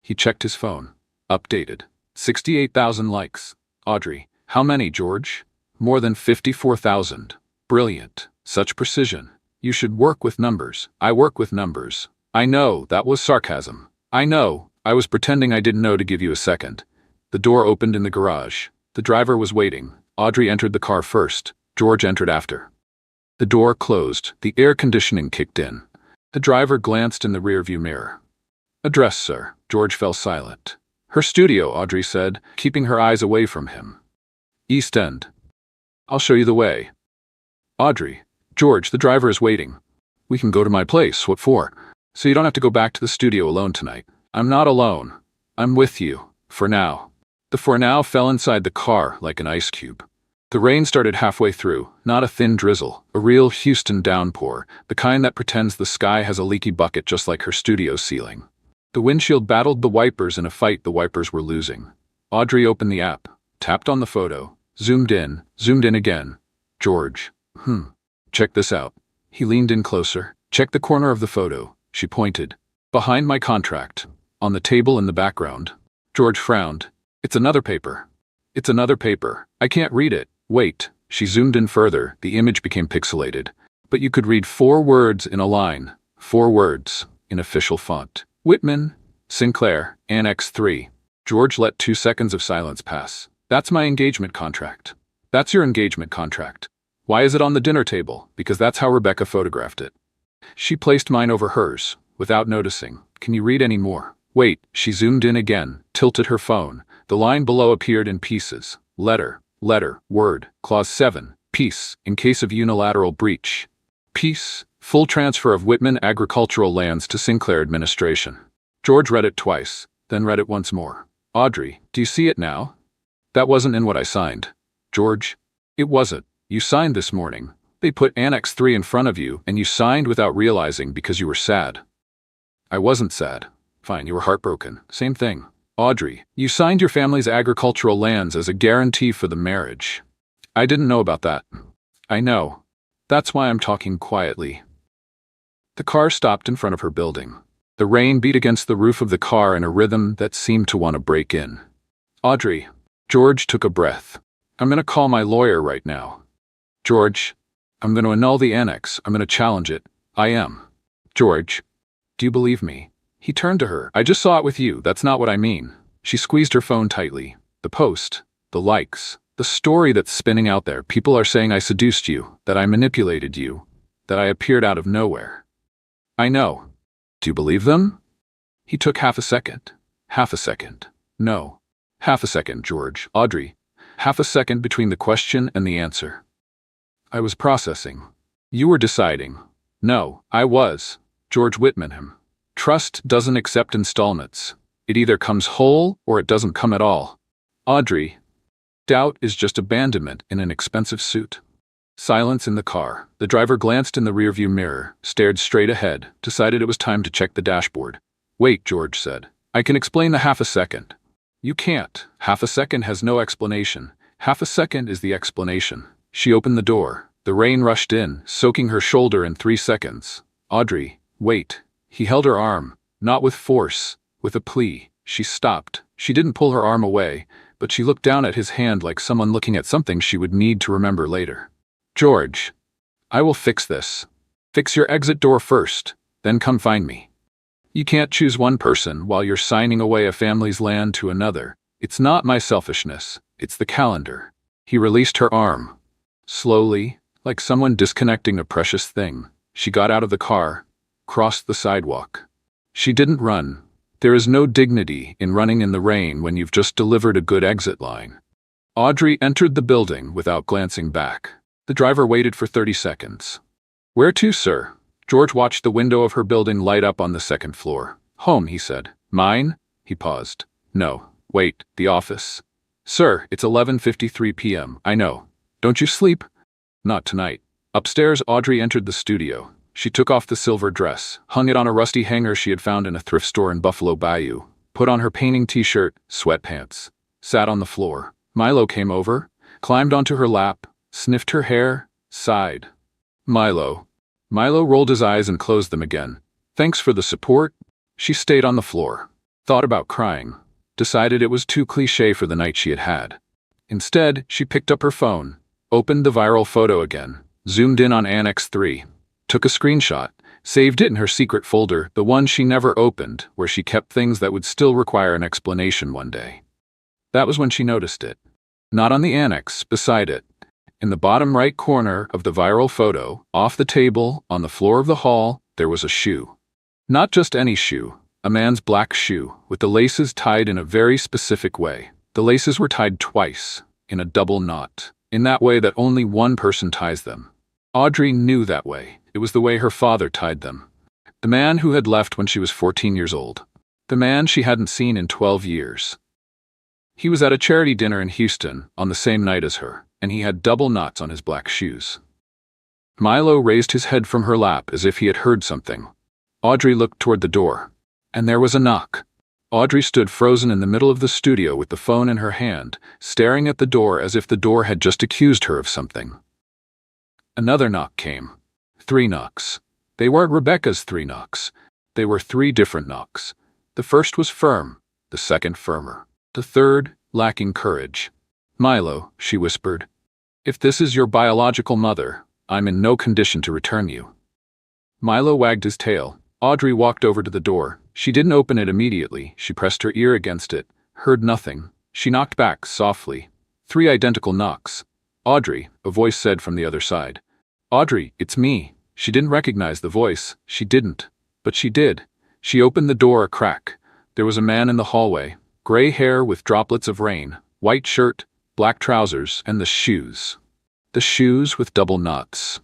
He checked his phone. Updated. 68,000 likes. Audrey. How many, George? More than 54,000. Brilliant. Such precision. You should work with numbers. I work with numbers. I know, that was sarcasm. I know. I was pretending I didn't know to give you a second. The door opened in the garage. The driver was waiting. Audrey entered the car first. George entered after. The door closed. The air conditioning kicked in. The driver glanced in the rearview mirror. Address, sir. George fell silent. Her studio, Audrey said, keeping her eyes away from him. East End. I'll show you the way. Audrey. George, the driver is waiting. We can go to my place. What for? So you don't have to go back to the studio alone tonight. I'm not alone. I'm with you. For now. The "for now" fell inside the car like an ice cube. The rain started halfway through, not a thin drizzle, a real Houston downpour, the kind that pretends the sky has a leaky bucket just like her studio ceiling. The windshield battled the wipers in a fight the wipers were losing. Audrey opened the app, tapped on the photo, zoomed in again. George. Check this out. He leaned in closer. Check the corner of the photo. She pointed. Behind my contract. On the table in the background. George frowned. It's another paper. It's another paper. I can't read it. Wait. She zoomed in further. The image became pixelated. But you could read 4 words in a line. 4 words. In official font. Whitman. Sinclair. Annex 3. George let 2 seconds of silence pass. That's my engagement contract. That's your engagement contract. Why is it on the dinner table? Because that's how Rebecca photographed it. She placed mine over hers, without noticing. Can you read any more? Wait. She zoomed in again, tilted her phone. The line below appeared in pieces. Letter, word, clause 7, peace, in case of unilateral breach. Peace, full transfer of Whitman agricultural lands to Sinclair administration. George read it twice, then read it once more. Audrey, do you see it now? That wasn't in what I signed. George, it wasn't. You signed this morning. They put Annex 3 in front of you, and you signed without realizing because you were sad. I wasn't sad. Fine, you were heartbroken. Same thing. Audrey, you signed your family's agricultural lands as a guarantee for the marriage. I didn't know about that. I know. That's why I'm talking quietly. The car stopped in front of her building. The rain beat against the roof of the car in a rhythm that seemed to want to break in. Audrey. George took a breath. I'm going to call my lawyer right now. George. I'm going to annul the annex. I'm going to challenge it. I am. George. Do you believe me? He turned to her. I just saw it with you. That's not what I mean. She squeezed her phone tightly. The post. The likes. The story that's spinning out there. People are saying I seduced you, that I manipulated you, that I appeared out of nowhere. I know. Do you believe them? He took half a second. Half a second. No. Half a second, George. Audrey. Half a second between the question and the answer. I was processing. You were deciding. No, I was. George Whitman. Trust doesn't accept installments. It either comes whole or it doesn't come at all. Audrey. Doubt is just abandonment in an expensive suit. Silence in the car. The driver glanced in the rearview mirror, stared straight ahead, decided it was time to check the dashboard. Wait, George said. I can explain the half a second. You can't. Half a second has no explanation. Half a second is the explanation. She opened the door. The rain rushed in, soaking her shoulder in 3 seconds. Audrey, wait. He held her arm, not with force, with a plea. She stopped. She didn't pull her arm away, but she looked down at his hand like someone looking at something she would need to remember later. George, I will fix this. Fix your exit door first, then come find me. You can't choose one person while you're signing away a family's land to another. It's not my selfishness, it's the calendar. He released her arm. Slowly, like someone disconnecting a precious thing, she got out of the car, crossed the sidewalk. She didn't run. There is no dignity in running in the rain when you've just delivered a good exit line. Audrey entered the building without glancing back. The driver waited for 30 seconds. Where to, sir? George watched the window of her building light up on the 2nd floor. Home, he said. Mine? He paused. No. Wait, the office. Sir, it's 11:53 p.m. I know. Don't you sleep? Not tonight. Upstairs, Audrey entered the studio. She took off the silver dress, hung it on a rusty hanger she had found in a thrift store in Buffalo Bayou, put on her painting t-shirt, sweatpants, sat on the floor. Milo came over, climbed onto her lap, sniffed her hair, sighed. Milo. Milo rolled his eyes and closed them again. Thanks for the support. She stayed on the floor. Thought about crying. Decided it was too cliché for the night she had had. Instead, she picked up her phone, opened the viral photo again, zoomed in on Annex 3. Took a screenshot, saved it in her secret folder, the one she never opened, where she kept things that would still require an explanation one day. That was when she noticed it. Not on the annex, beside it. In the bottom right corner of the viral photo, off the table, on the floor of the hall, there was a shoe. Not just any shoe, A man's black shoe, with the laces tied in a very specific way. The laces were tied twice, in a double knot, in that way that only one person ties them. Audrey knew that way. It was the way her father tied them. The man who had left when she was 14 years old. The man she hadn't seen in 12 years. He was at a charity dinner in Houston on the same night as her, and he had double knots on his black shoes. Milo raised his head from her lap as if he had heard something. Audrey looked toward the door, and there was a knock. Audrey stood frozen in the middle of the studio with the phone in her hand, staring at the door as if the door had just accused her of something. Another knock came. 3 knocks. They weren't Rebecca's 3 knocks. They were 3 different knocks. The first was firm, the second firmer, the third lacking courage. "Milo," she whispered, "if this is your biological mother, I'm in no condition to return you." Milo wagged his tail. Audrey walked over to the door. She didn't open it immediately. She pressed her ear against it, heard nothing. She knocked back softly. 3 identical knocks. "Audrey," a voice said from the other side. "Audrey, it's me." She didn't recognize the voice. She didn't. But she did. She opened the door a crack. There was a man in the hallway, gray hair with droplets of rain, white shirt, black trousers, and the shoes. The shoes with double knots.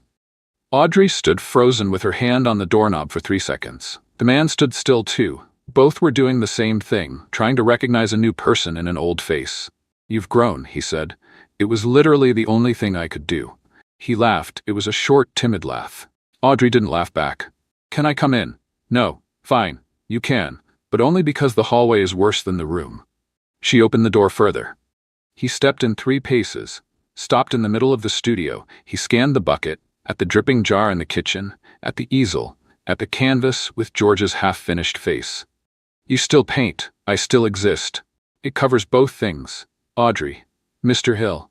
Audrey stood frozen with her hand on the doorknob for 3 seconds. The man stood still too. Both were doing the same thing, trying to recognize a new person in an old face. "You've grown," he said. It was literally the only thing I could do. He laughed. It was a short, timid laugh. Audrey didn't laugh back. "Can I come in?" "No." "Fine. You can. But only because the hallway is worse than the room." She opened the door further. He stepped in 3 paces, stopped in the middle of the studio. He scanned the bucket, at the dripping jar in the kitchen, at the easel, at the canvas with George's half-finished face. "You still paint. I still exist. It covers both things. Audrey. Mr. Hill.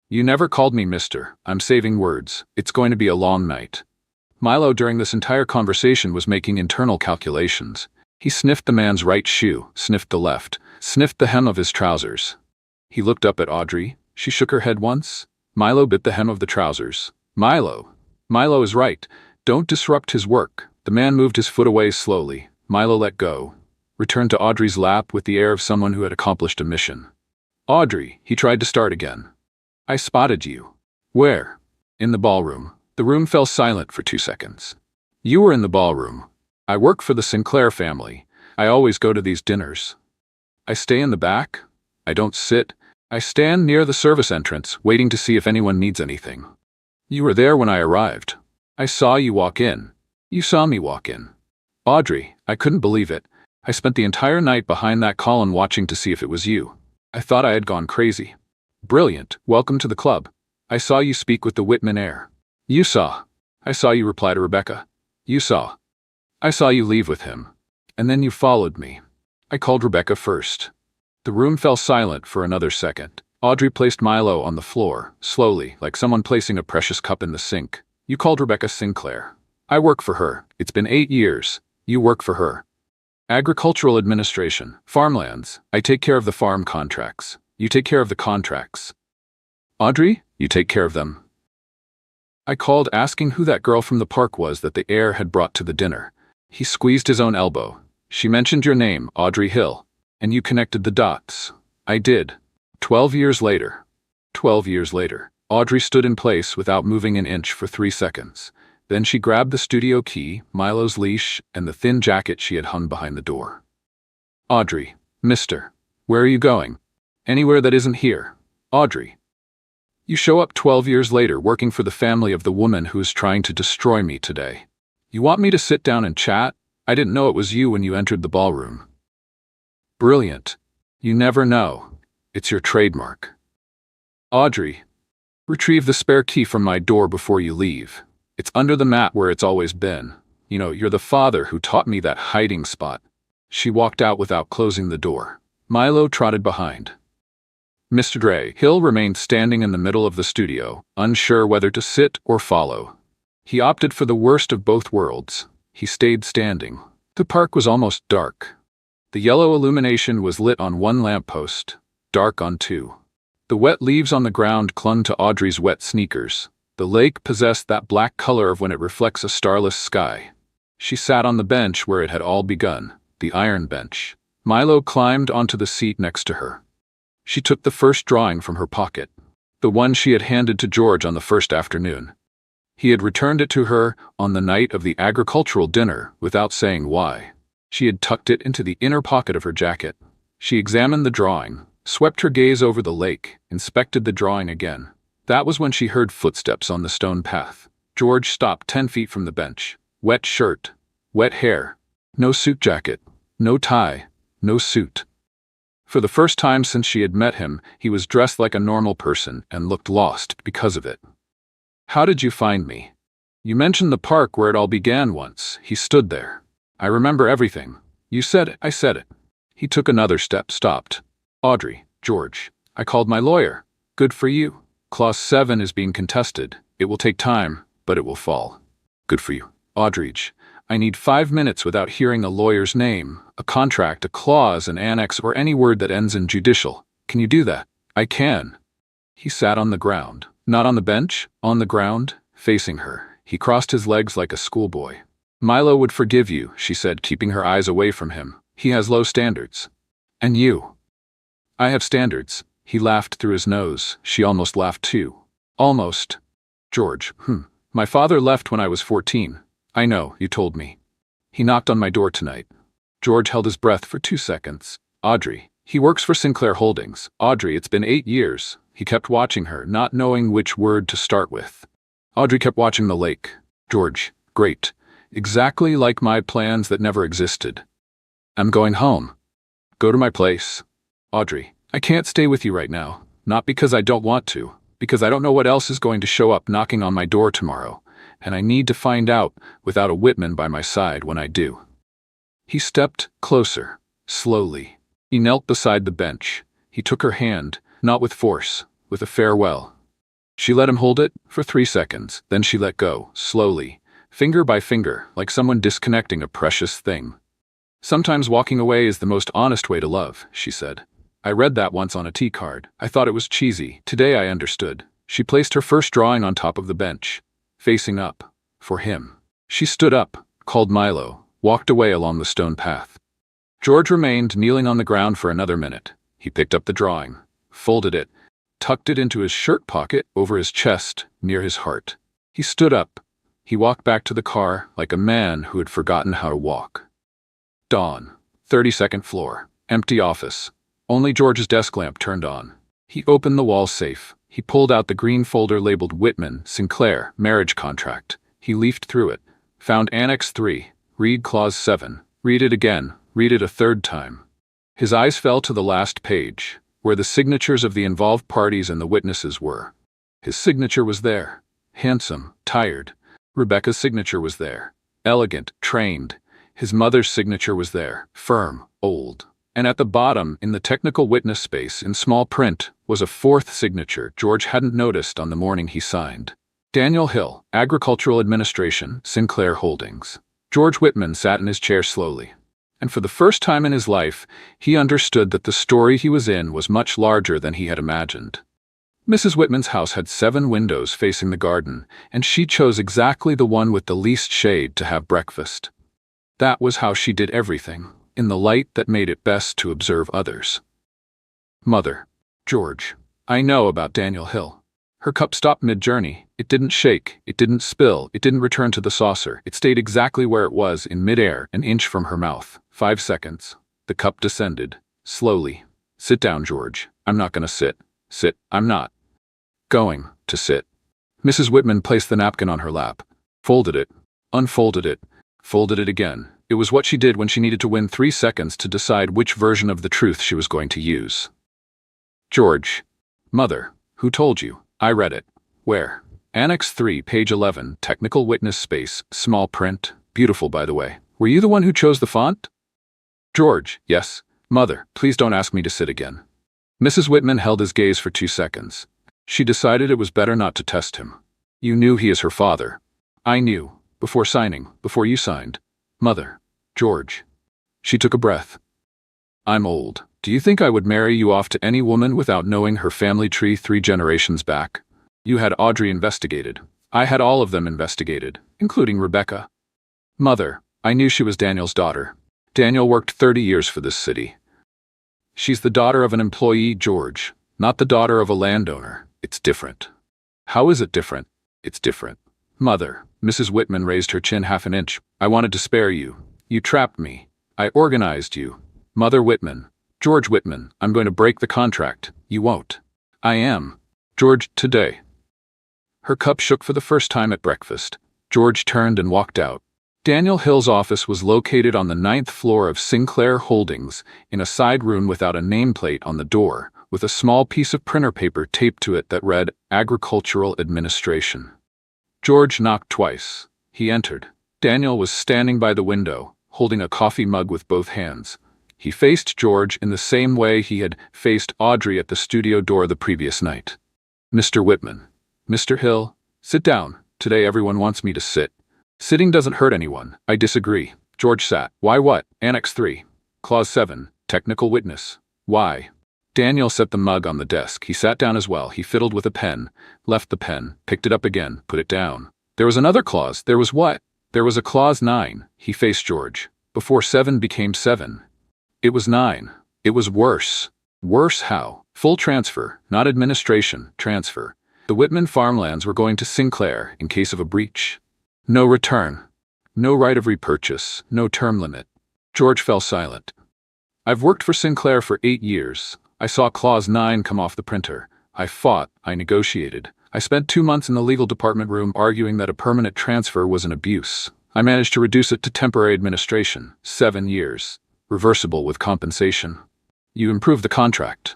You never called me Mr. I'm saving words. It's going to be a long night." Milo during this entire conversation was making internal calculations. He sniffed the man's right shoe, sniffed the left, sniffed the hem of his trousers. He looked up at Audrey. She shook her head once. Milo bit the hem of the trousers. "Milo. Milo is right. Don't disrupt his work." The man moved his foot away slowly. Milo let go, returned to Audrey's lap with the air of someone who had accomplished a mission. "Audrey," he tried to start again. "I spotted you." "Where?" "In the ballroom." The room fell silent for 2 seconds. "You were in the ballroom." "I work for the Sinclair family. I always go to these dinners." "I stay in the back. I don't sit. I stand near the service entrance, waiting to see if anyone needs anything." "You were there when I arrived. I saw you walk in." "You saw me walk in." "Audrey, I couldn't believe it. I spent the entire night behind that column watching to see if it was you. I thought I had gone crazy." "Brilliant. Welcome to the club. I saw you speak with the Whitman heir." "You saw." "I saw you reply to Rebecca." "You saw." "I saw you leave with him. And then you followed me." "I called Rebecca first." The room fell silent for another second. Audrey placed Milo on the floor, slowly, like someone placing a precious cup in the sink. "You called Rebecca Sinclair. I work for her. It's been 8 years. You work for her. Agricultural administration, farmlands. I take care of the farm contracts. You take care of the contracts. Audrey, you take care of them." "I called asking who that girl from the park was that the heir had brought to the dinner." He squeezed his own elbow. "She mentioned your name, Audrey Hill, and you connected the dots." "I did." 12 years later. 12 years later. Audrey stood in place without moving an inch for 3 seconds. Then she grabbed the studio key, Milo's leash, and the thin jacket she had hung behind the door. "Audrey, Mister, where are you going?" "Anywhere that isn't here." "Audrey. You show up 12 years later working for the family of the woman who is trying to destroy me today. You want me to sit down and chat? I didn't know it was you when you entered the ballroom." "Brilliant. You never know. It's your trademark." "Audrey, retrieve the spare key from my door before you leave. It's under the mat where it's always been. You know, you're the father who taught me that hiding spot." She walked out without closing the door. Milo trotted behind. Mr. Dre Hill remained standing in the middle of the studio, unsure whether to sit or follow. He opted for the worst of both worlds. He stayed standing. The park was almost dark. The yellow illumination was lit on 1 lamppost, dark on 2. The wet leaves on the ground clung to Audrey's wet sneakers. The lake possessed that black color of when it reflects a starless sky. She sat on the bench where it had all begun. the iron bench. Milo climbed onto the seat next to her. She took the first drawing from her pocket, the one she had handed to George on the first afternoon. He had returned it to her on the night of the agricultural dinner without saying why. She had tucked it into the inner pocket of her jacket. She examined the drawing, swept her gaze over the lake, inspected the drawing again. That was when she heard footsteps on the stone path. George stopped 10 feet from the bench. Wet shirt, wet hair, no suit jacket, no tie, no suit. For the first time since she had met him, he was dressed like a normal person and looked lost because of it. "How did you find me?" "You mentioned the park where it all began once." He stood there. "I remember everything. You said it, I said it." He took another step, stopped. "Audrey, George, I called my lawyer." "Good for you. Clause 7 is being contested. It will take time, but it will fall." "Good for you." "Audrey, I need 5 minutes without hearing a lawyer's name, a contract, a clause, an annex, or any word that ends in judicial. Can you do that?" "I can." He sat on the ground. Not on the bench, on the ground, facing her. He crossed his legs like a schoolboy. "Milo would forgive you," she said, keeping her eyes away from him. "He has low standards." "And you?" "I have standards." He laughed through his nose. She almost laughed too. "Almost." "George, My father left when I was 14. I know, you told me. He knocked on my door tonight." George held his breath for 2 seconds. "Audrey, he works for Sinclair Holdings. Audrey, it's been 8 years. He kept watching her, not knowing which word to start with. Audrey kept watching the lake. "George, great. Exactly like my plans that never existed. I'm going home. Go to my place." "Audrey, I can't stay with you right now. Not because I don't want to, because I don't know what else is going to show up knocking on my door tomorrow, and I need to find out without a Whitman by my side when I do." He stepped closer, slowly. He knelt beside the bench. He took her hand, not with force, with a farewell. She let him hold it for 3 seconds, then she let go, slowly, finger by finger, like someone disconnecting a precious thing. "Sometimes walking away is the most honest way to love," she said. "I read that once on a tea card. I thought it was cheesy. Today I understood." She placed her first drawing on top of the bench, facing up, for him. She stood up, called Milo, walked away along the stone path. George remained kneeling on the ground for another minute. He picked up the drawing, folded it, tucked it into his shirt pocket over his chest, near his heart. He stood up. He walked back to the car like a man who had forgotten how to walk. Dawn. 32nd floor. Empty office. Only George's desk lamp turned on. He opened the wall safe. He pulled out the green folder labeled Whitman, Sinclair, marriage contract. He leafed through it. Found Annex 3. Read Clause 7. Read it again. Read it a third time. His eyes fell to the last page, where the signatures of the involved parties and the witnesses were. His signature was there. Handsome, tired. Rebecca's signature was there. Elegant, trained. His mother's signature was there. Firm, old. And at the bottom, in the technical witness space, in small print, was a fourth signature George hadn't noticed on the morning he signed. Daniel Hill, Agricultural Administration, Sinclair Holdings. George Whitman sat in his chair slowly. And for the first time in his life, he understood that the story he was in was much larger than he had imagined. Mrs. Whitman's house had 7 windows facing the garden, and she chose exactly the one with the least shade to have breakfast. That was how she did everything, in the light that made it best to observe others. "Mother, George, I know about Daniel Hill." Her cup stopped mid-journey. It didn't shake, it didn't spill, it didn't return to the saucer. It stayed exactly where it was, in mid-air, an inch from her mouth. 5 seconds. The cup descended, slowly. "Sit down, George. I'm not going to sit. Sit. I'm not going to sit." Mrs. Whitman placed the napkin on her lap, folded it, unfolded it, folded it again. It was what she did when she needed to win 3 seconds to decide which version of the truth she was going to use. "George." "Mother, who told you?" "I read it." "Where?" "Annex 3, page 11, technical witness space, small print. Beautiful, by the way. Were you the one who chose the font?" "George, yes." "Mother, please don't ask me to sit again." Mrs. Whitman held his gaze for 2 seconds. She decided it was better not to test him. "You knew he is her father." "I knew. Before signing. Before you signed." "Mother. George." She took a breath. "I'm old. Do you think I would marry you off to any woman without knowing her family tree 3 generations back? You had Audrey investigated. I had all of them investigated, including Rebecca." "Mother, I knew she was Daniel's daughter." Daniel worked 30 years for this city. She's the daughter of an employee, George, not the daughter of a landowner. It's different. How is it different? It's different. Mother, Mrs. Whitman raised her chin half an inch. I wanted to spare you. You trapped me. I organized you. Mother Whitman. George Whitman, I'm going to break the contract. You won't. I am. George, today. Her cup shook for the first time at breakfast. George turned and walked out. Daniel Hill's office was located on the 9th floor of Sinclair Holdings, in a side room without a nameplate on the door, with a small piece of printer paper taped to it that read Agricultural Administration. George knocked twice. He entered. Daniel was standing by the window, holding a coffee mug with both hands. He faced George in the same way he had faced Audrey at the studio door the previous night. Mr. Whitman. Mr. Hill, sit down. Today everyone wants me to sit. Sitting doesn't hurt anyone. I disagree. George sat. Why what? Annex 3. Clause 7. Technical witness. Why? Daniel set the mug on the desk. He sat down as well. He fiddled with a pen, left the pen, picked it up again, put it down. There was another clause. There was what? There was a clause 9. He faced George. Before 7 became 7. It was 9. It was worse. Worse how? Full transfer, not administration, transfer. The Whitman farmlands were going to Sinclair in case of a breach. No return. No right of repurchase. No term limit. George fell silent. I've worked for Sinclair for 8 years. I saw Clause 9 come off the printer. I fought. I negotiated. I spent 2 months in the legal department room arguing that a permanent transfer was an abuse. I managed to reduce it to temporary administration. 7 years. Reversible with compensation. You improved the contract.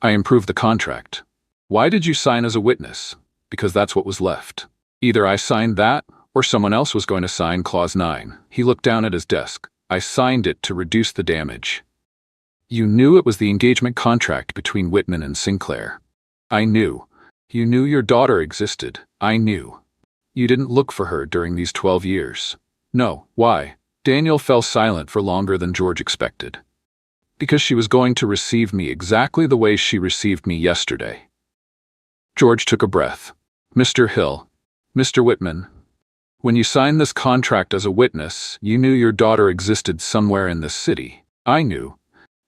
I improved the contract. Why did you sign as a witness? Because that's what was left. Either I signed that, or someone else was going to sign Clause 9. He looked down at his desk. I signed it to reduce the damage. You knew it was the engagement contract between Whitman and Sinclair. I knew. You knew your daughter existed. I knew. You didn't look for her during these 12 years. No. Why? Daniel fell silent for longer than George expected. Because she was going to receive me exactly the way she received me yesterday. George took a breath. Mr. Hill. Mr. Whitman. When you signed this contract as a witness, you knew your daughter existed somewhere in this city. I knew.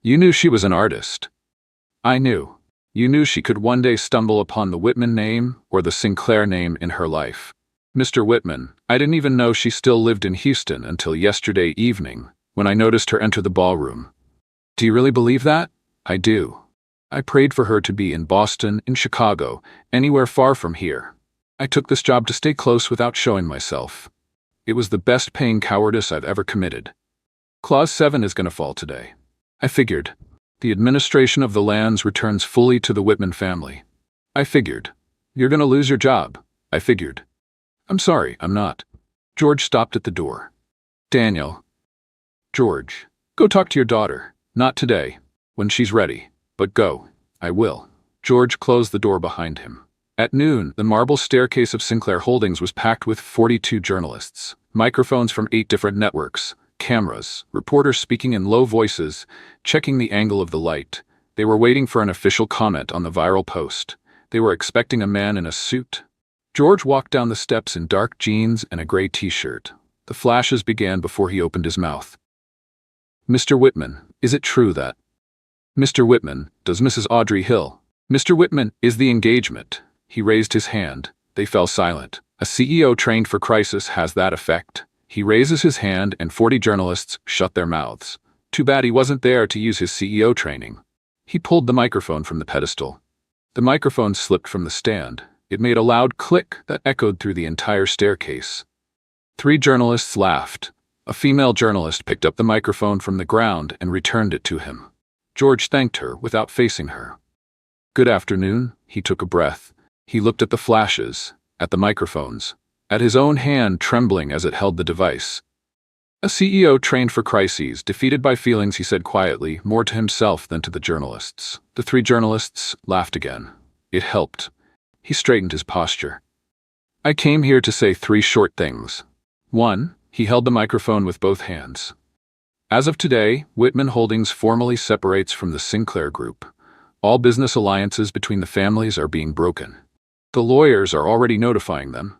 You knew she was an artist. I knew. You knew she could one day stumble upon the Whitman name or the Sinclair name in her life. Mr. Whitman, I didn't even know she still lived in Houston until yesterday evening, when I noticed her enter the ballroom. Do you really believe that? I do. I prayed for her to be in Boston, in Chicago, anywhere far from here. I took this job to stay close without showing myself. It was the best paying cowardice I've ever committed. Clause 7 is going to fall today. I figured. The administration of the lands returns fully to the Whitman family. I figured. You're going to lose your job. I figured. I'm sorry, I'm not. George stopped at the door. Daniel. George, go talk to your daughter. Not today. When she's ready. But go. I will. George closed the door behind him. At noon, the marble staircase of Sinclair Holdings was packed with 42 journalists. Microphones from 8 different networks. Cameras, reporters speaking in low voices, checking the angle of the light. They were waiting for an official comment on the viral post. They were expecting a man in a suit. George walked down the steps in dark jeans and a gray t-shirt. The flashes began before he opened his mouth. Mr. Whitman, is it true that? Mr. Whitman, does Mrs. Audrey Hill? Mr. Whitman, is the engagement? He raised his hand. They fell silent. A CEO trained for crisis has that effect. He raises his hand and 40 journalists shut their mouths. Too bad he wasn't there to use his CEO training. He pulled the microphone from the pedestal. The microphone slipped from the stand. It made a loud click that echoed through the entire staircase. 3 journalists laughed. A female journalist picked up the microphone from the ground and returned it to him. George thanked her without facing her. Good afternoon. He took a breath. He looked at the flashes, at the microphones, at his own hand trembling as it held the device. A CEO trained for crises, defeated by feelings, he said quietly, more to himself than to the journalists. The 3 journalists laughed again. It helped. He straightened his posture. I came here to say 3 short things. 1, he held the microphone with both hands. As of today, Whitman Holdings formally separates from the Sinclair Group. All business alliances between the families are being broken. The lawyers are already notifying them.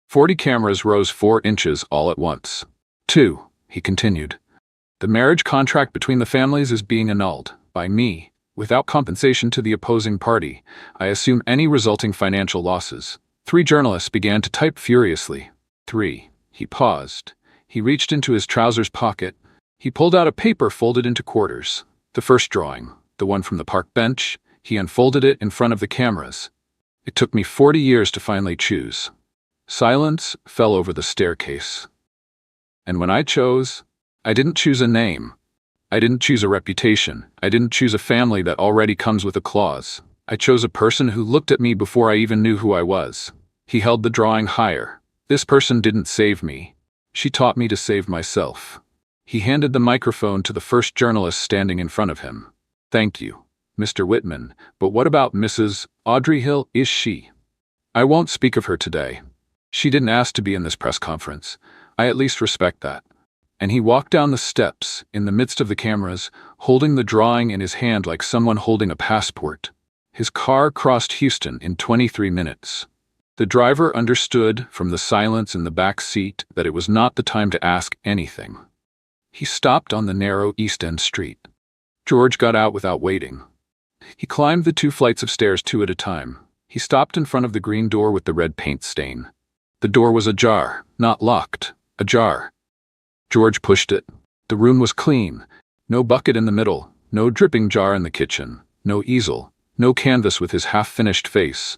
40 cameras rose 4 inches all at once. 2, he continued, The marriage contract between the families is being annulled by me, without compensation to the opposing party. I assume any resulting financial losses. 3 journalists began to type furiously. 3. He paused. He reached into his trousers pocket. He pulled out a paper folded into quarters. The first drawing, the one from the park bench, he unfolded it in front of the cameras. It took me 40 years to finally choose. Silence fell over the staircase. And when I chose, I didn't choose a name. I didn't choose a reputation. I didn't choose a family that already comes with a clause. I chose a person who looked at me before I even knew who I was. He held the drawing higher. This person didn't save me. She taught me to save myself. He handed the microphone to the first journalist standing in front of him. Thank you, Mr. Whitman, but what about Mrs. Audrey Hill? Is she? I won't speak of her today. She didn't ask to be in this press conference. I at least respect that. And he walked down the steps, in the midst of the cameras, holding the drawing in his hand like someone holding a passport. His car crossed Houston in 23 minutes. The driver understood from the silence in the back seat that it was not the time to ask anything. He stopped on the narrow East End street. George got out without waiting. He climbed the 2 flights of stairs 2 at a time. He stopped in front of the green door with the red paint stain. The door was ajar, not locked, ajar. George pushed it. The room was clean. No bucket in the middle, no dripping jar in the kitchen, no easel, no canvas with his half-finished face,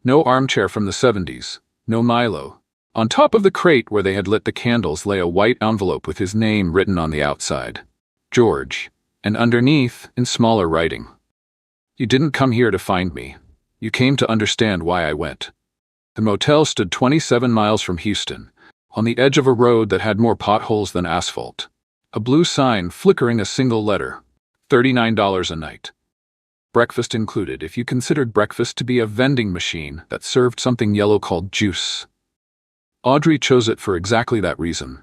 no armchair from the 70s, no Milo. On top of the crate where they had lit the candles lay a white envelope with his name written on the outside. George. And underneath, in smaller writing. You didn't come here to find me. You came to understand why I went. The motel stood 27 miles from Houston, on the edge of a road that had more potholes than asphalt. A blue sign flickering a single letter. $39 a night. Breakfast included if you considered breakfast to be a vending machine that served something yellow called juice. Audrey chose it for exactly that reason.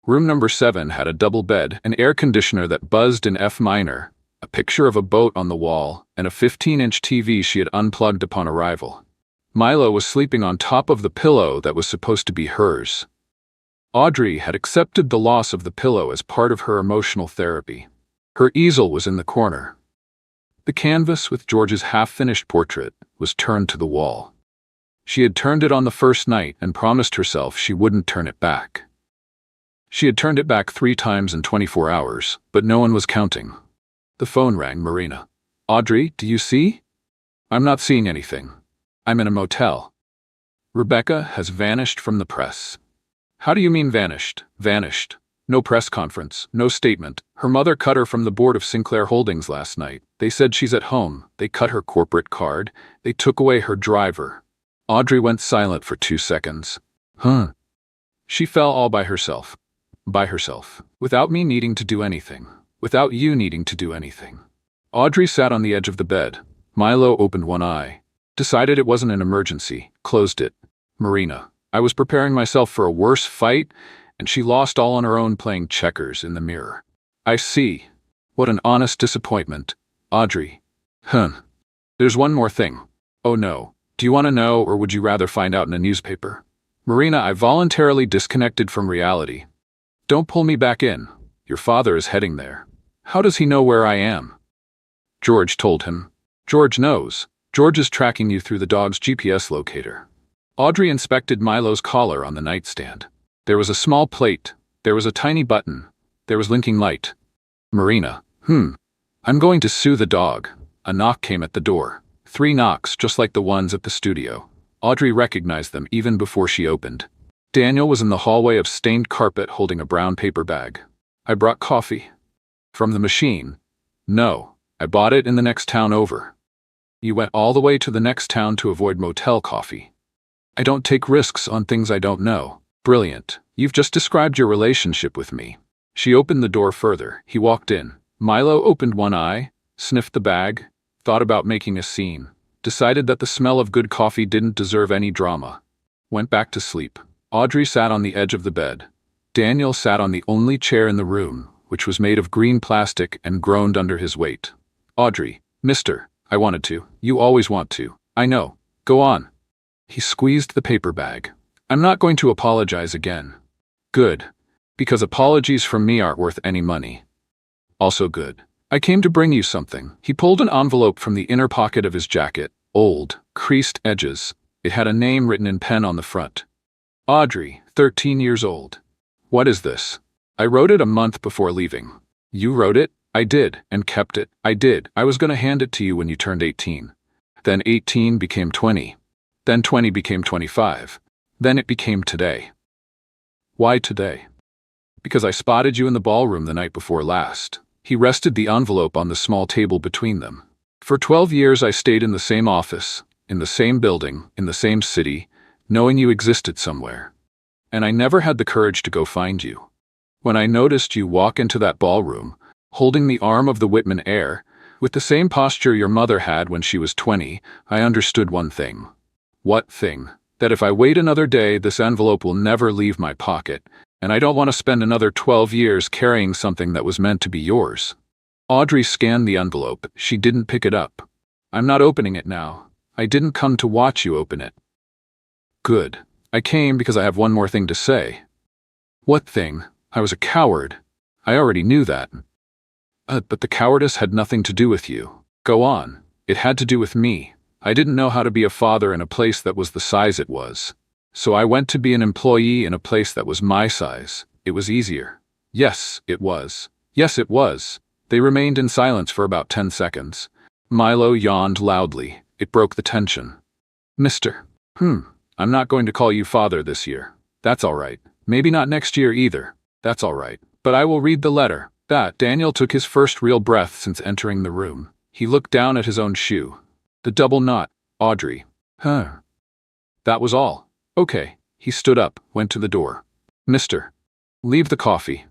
Room number 7 had a double bed, an air conditioner that buzzed in F minor, a picture of a boat on the wall, and a 15-inch TV she had unplugged upon arrival. Milo was sleeping on top of the pillow that was supposed to be hers. Audrey had accepted the loss of the pillow as part of her emotional therapy. Her easel was in the corner. The canvas with George's half-finished portrait was turned to the wall. She had turned it on the first night and promised herself she wouldn't turn it back. She had turned it back 3 times in 24 hours, but no one was counting. The phone rang. Marina. Audrey, do you see? I'm not seeing anything. I'm in a motel. Rebecca has vanished from the press. How do you mean vanished? Vanished. No press conference, no statement. Her mother cut her from the board of Sinclair Holdings last night. They said she's at home. They cut her corporate card. They took away her driver. Audrey went silent for 2 seconds. She fell all by herself. By herself. Without me needing to do anything. Without you needing to do anything. Audrey sat on the edge of the bed. Milo opened one eye. Decided it wasn't an emergency. Closed it. Marina. I was preparing myself for a worse fight, and she lost all on her own playing checkers in the mirror. I see. What an honest disappointment. Audrey. There's one more thing. Oh no. Do you want to know, or would you rather find out in a newspaper? Marina, I voluntarily disconnected from reality. Don't pull me back in. Your father is heading there. How does he know where I am? George told him. George knows. George is tracking you through the dog's GPS locator. Audrey inspected Milo's collar on the nightstand. There was a small plate. There was a tiny button. There was linking light. Marina. I'm going to sue the dog. A knock came at the door. 3 knocks, just like the ones at the studio. Audrey recognized them even before she opened. Daniel was in the hallway of stained carpet holding a brown paper bag. I brought coffee. From the machine. No, I bought it in the next town over. You went all the way to the next town to avoid motel coffee. I don't take risks on things I don't know. Brilliant. You've just described your relationship with me. She opened the door further. He walked in. Milo opened one eye, sniffed the bag, thought about making a scene, decided that the smell of good coffee didn't deserve any drama. Went back to sleep. Audrey sat on the edge of the bed. Daniel sat on the only chair in the room, which was made of green plastic, and groaned under his weight. Audrey. Mister. I wanted to. You always want to. I know. Go on. He squeezed the paper bag. I'm not going to apologize again. Good. Because apologies from me aren't worth any money. Also good. I came to bring you something. He pulled an envelope from the inner pocket of his jacket. Old, creased edges. It had a name written in pen on the front. Audrey, 13 years old. What is this? I wrote it a month before leaving. You wrote it? I did, and kept it. I did. I was going to hand it to you when you turned 18. Then 18 became 20. Then 20 became 25. Then it became today. Why today? Because I spotted you in the ballroom the night before last. He rested the envelope on the small table between them. For 12 years I stayed in the same office, in the same building, in the same city, knowing you existed somewhere. And I never had the courage to go find you. When I noticed you walk into that ballroom, holding the arm of the Whitman heir, with the same posture your mother had when she was 20, I understood one thing. What thing? That if I wait another day, this envelope will never leave my pocket, and I don't want to spend another 12 years carrying something that was meant to be yours. Audrey scanned the envelope. She didn't pick it up. I'm not opening it now. I didn't come to watch you open it. Good. I came because I have one more thing to say. What thing? I was a coward. I already knew that. But the cowardice had nothing to do with you. Go on. It had to do with me. I didn't know how to be a father in a place that was the size it was. So I went to be an employee in a place that was my size. It was easier. Yes, it was. Yes, it was. They remained in silence for about 10 seconds. Milo yawned loudly. It broke the tension. Mister. I'm not going to call you father this year. That's all right. Maybe not next year either. That's all right. But I will read the letter. Daniel took his first real breath since entering the room. He looked down at his own shoe. The double knot. Audrey. That was all. Okay. He stood up, went to the door. Mister. Leave the coffee.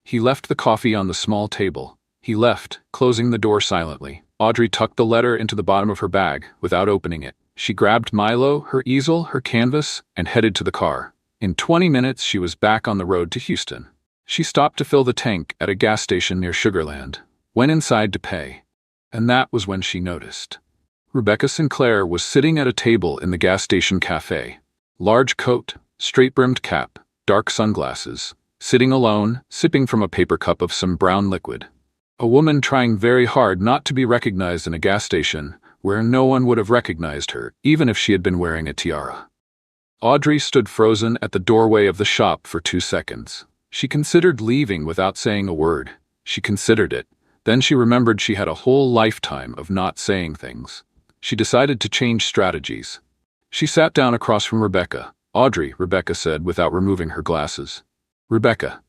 He left the coffee on the small table. He left, closing the door silently. Audrey tucked the letter into the bottom of her bag, without opening it. She grabbed Milo, her easel, her canvas, and headed to the car. In 20 minutes, she was back on the road to Houston. She stopped to fill the tank at a gas station near Sugarland, went inside to pay. And that was when she noticed. Rebecca Sinclair was sitting at a table in the gas station cafe. Large coat, straight-brimmed cap, dark sunglasses, sitting alone, sipping from a paper cup of some brown liquid. A woman trying very hard not to be recognized in a gas station where no one would have recognized her, even if she had been wearing a tiara. Audrey stood frozen at the doorway of the shop for 2 seconds. She considered leaving without saying a word. She considered it. Then she remembered she had a whole lifetime of not saying things. She decided to change strategies. She sat down across from Rebecca. Audrey, Rebecca said without removing her glasses. Rebecca,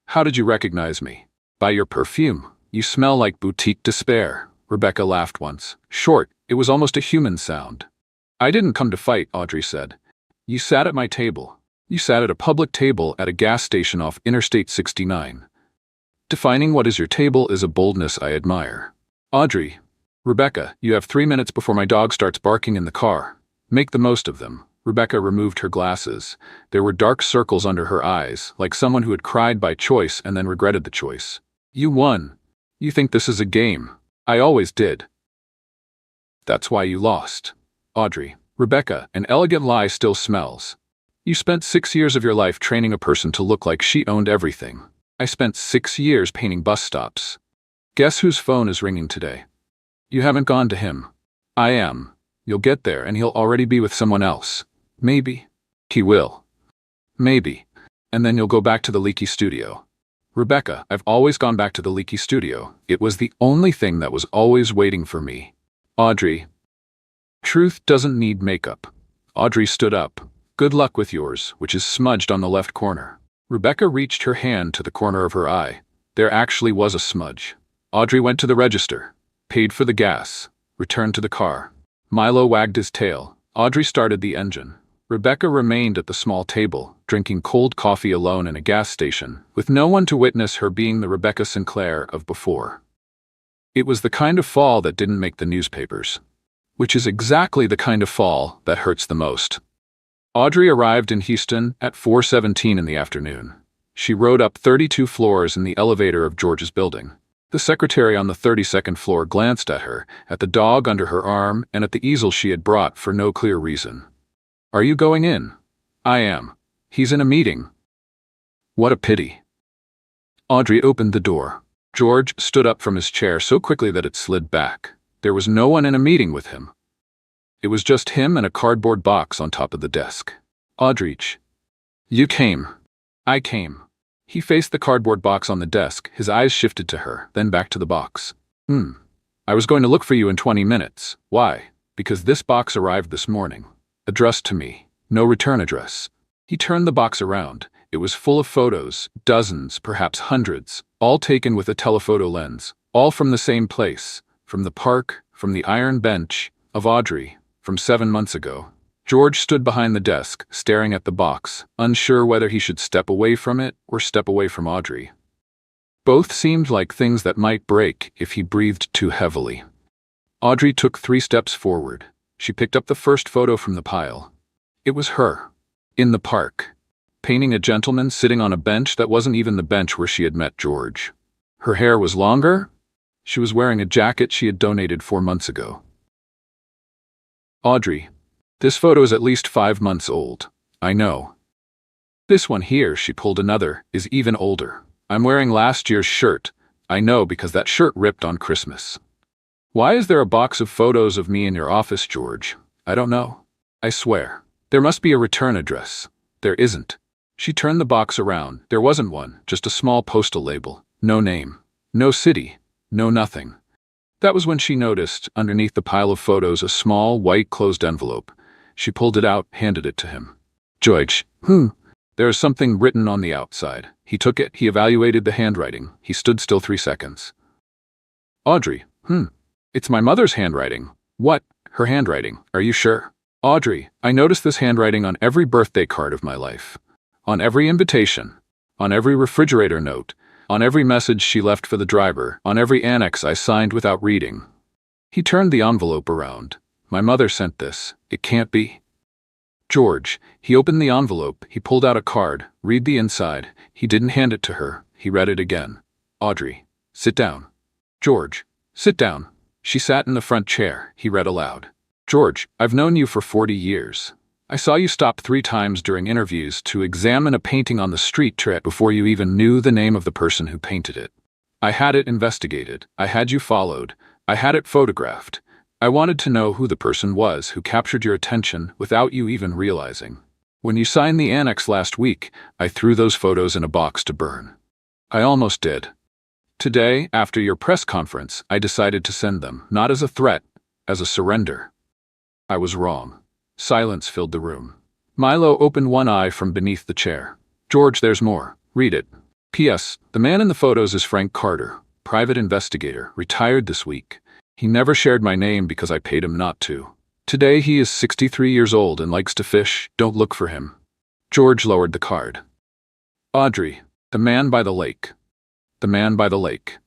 how did you recognize me? By your perfume. You smell like boutique despair. Rebecca laughed once. Short, it was almost a human sound. I didn't come to fight, Audrey said. You sat at my table. You sat at a public table at a gas station off Interstate 69. Defining what is your table is a boldness I admire. Audrey, Rebecca, you have 3 minutes before my dog starts barking in the car. Make the most of them. Rebecca removed her glasses. There were dark circles under her eyes, like someone who had cried by choice and then regretted the choice. You won. You think this is a game. I always did. That's why you lost. Audrey, Rebecca, an elegant lie still smells. You spent 6 years of your life training a person to look like she owned everything. I spent 6 years painting bus stops. Guess whose phone is ringing today? You haven't gone to him. I am. You'll get there and he'll already be with someone else. Maybe. He will. Maybe. And then you'll go back to the leaky studio. Rebecca, I've always gone back to the leaky studio. It was the only thing that was always waiting for me. Audrey. Truth doesn't need makeup. Audrey stood up. Good luck with yours, which is smudged on the left corner. Rebecca reached her hand to the corner of her eye. There actually was a smudge. Audrey went to the register, paid for the gas, returned to the car. Milo wagged his tail. Audrey started the engine. Rebecca remained at the small table, drinking cold coffee alone in a gas station, with no one to witness her being the Rebecca Sinclair of before. It was the kind of fall that didn't make the newspapers. Which is exactly the kind of fall that hurts the most. Audrey arrived in Houston at 4:17 in the afternoon. She rode up 32 floors in the elevator of George's building. The secretary on the 32nd floor glanced at her, at the dog under her arm, and at the easel she had brought for no clear reason. Are you going in? I am. He's in a meeting. What a pity. Audrey opened the door. George stood up from his chair so quickly that it slid back. There was no one in a meeting with him. It was just him and a cardboard box on top of the desk. Audrey, you came. I came. He faced the cardboard box on the desk, his eyes shifted to her, then back to the box. I was going to look for you in 20 minutes. Why? Because this box arrived this morning. Addressed to me. No return address. He turned the box around. It was full of photos, dozens, perhaps hundreds, all taken with a telephoto lens, all from the same place, from the park, from the iron bench, of Audrey, from 7 months ago. George stood behind the desk, staring at the box, unsure whether he should step away from it or step away from Audrey. Both seemed like things that might break if he breathed too heavily. Audrey took 3 steps forward. She picked up the first photo from the pile. It was her, in the park, painting a gentleman sitting on a bench that wasn't even the bench where she had met George. Her hair was longer. She was wearing a jacket she had donated 4 months ago. Audrey, this photo is at least 5 months old. I know. This one here, she pulled another, is even older. I'm wearing last year's shirt. I know because that shirt ripped on Christmas. Why is there a box of photos of me in your office, George? I don't know. I swear. There must be a return address. There isn't. She turned the box around. There wasn't one, just a small postal label. No name. No city. No nothing. That was when she noticed, underneath the pile of photos, a small, white closed envelope. She pulled it out, handed it to him. George, There is something written on the outside. He took it, he evaluated the handwriting. He stood still 3 seconds. Audrey, It's my mother's handwriting. What? Her handwriting. Are you sure? Audrey, I noticed this handwriting on every birthday card of my life. On every invitation. On every refrigerator note. On every message she left for the driver. On every annex I signed without reading. He turned the envelope around. My mother sent this. It can't be. George, he opened the envelope. He pulled out a card. Read the inside. He didn't hand it to her. He read it again. Audrey, sit down. George, sit down. She sat in the front chair. He read aloud. George, I've known you for 40 years. I saw you stop 3 times during interviews to examine a painting on the street before you even knew the name of the person who painted it. I had it investigated. I had you followed. I had it photographed. I wanted to know who the person was who captured your attention without you even realizing. When you signed the annex last week, I threw those photos in a box to burn. I almost did. Today, after your press conference, I decided to send them, not as a threat, as a surrender. I was wrong. Silence filled the room. Milo opened one eye from beneath the chair. George, there's more. Read it. P.S. The man in the photos is Frank Carter, private investigator, retired this week. He never shared my name because I paid him not to. Today he is 63 years old and likes to fish. Don't look for him. George lowered the card. Audrey, the man by the lake. The man by the lake.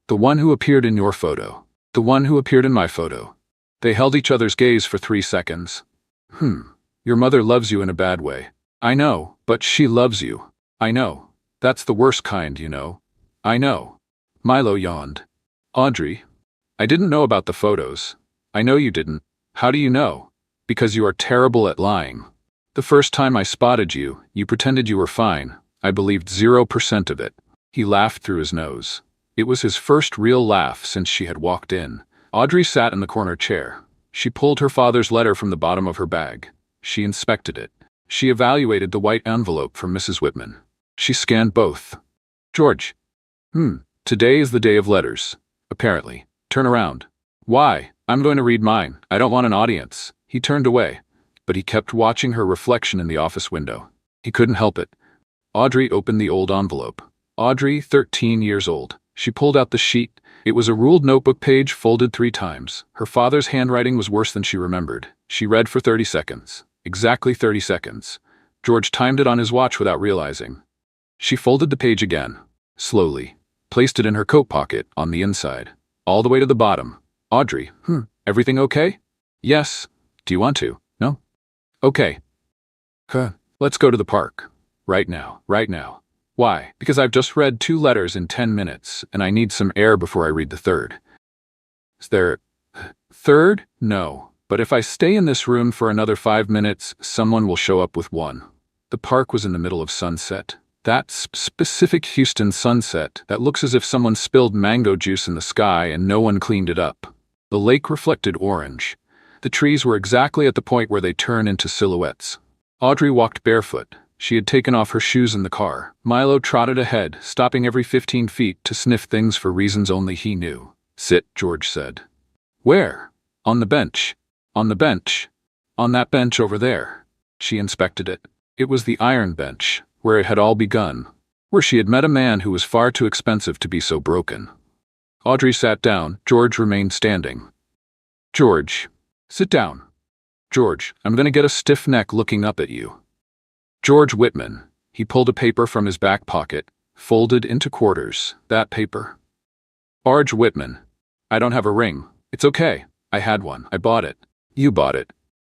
The one who appeared in your photo. The one who appeared in my photo. They held each other's gaze for 3 seconds. Your mother loves you in a bad way. I know, but she loves you. I know. That's the worst kind, you know. I know. Milo yawned. Audrey, I didn't know about the photos. I know you didn't. How do you know? Because you are terrible at lying. The first time I spotted you, you pretended you were fine. I believed 0% of it. He laughed through his nose. It was his first real laugh since she had walked in. Audrey sat in the corner chair. She pulled her father's letter from the bottom of her bag. She inspected it. She evaluated the white envelope from Mrs. Whitman. She scanned both. George. Today is the day of letters. Apparently. Turn around. Why? I'm going to read mine. I don't want an audience. He turned away, but he kept watching her reflection in the office window. He couldn't help it. Audrey opened the old envelope. Audrey, 13 years old. She pulled out the sheet. It was a ruled notebook page folded 3 times. Her father's handwriting was worse than she remembered. She read for 30 seconds. Exactly 30 seconds. George timed it on his watch without realizing. She folded the page again, slowly, placed it in her coat pocket on the inside, all the way to the bottom. Audrey, everything okay? Yes. Do you want to? No? Okay. Let's go to the park. Right now. Why? Because I've just read 2 letters in 10 minutes, and I need some air before I read the third. Is there a third? No. But if I stay in this room for another 5 minutes, someone will show up with one. The park was in the middle of sunset. That specific Houston sunset that looks as if someone spilled mango juice in the sky and no one cleaned it up. The lake reflected orange. The trees were exactly at the point where they turn into silhouettes. Audrey walked barefoot. She had taken off her shoes in the car. Milo trotted ahead, stopping every 15 feet to sniff things for reasons only he knew. "Sit," George said. "Where?" "On the bench." "On the bench?" "On that bench over there." She inspected it. It was the iron bench, where it had all begun, where she had met a man who was far too expensive to be so broken. Audrey sat down. George remained standing. "George, sit down." "George, I'm going to get a stiff neck looking up at you." George Whitman. He pulled a paper from his back pocket, folded into quarters. "That paper?" "Arj Whitman. I don't have a ring. It's okay. I had one. I bought it." "You bought it?"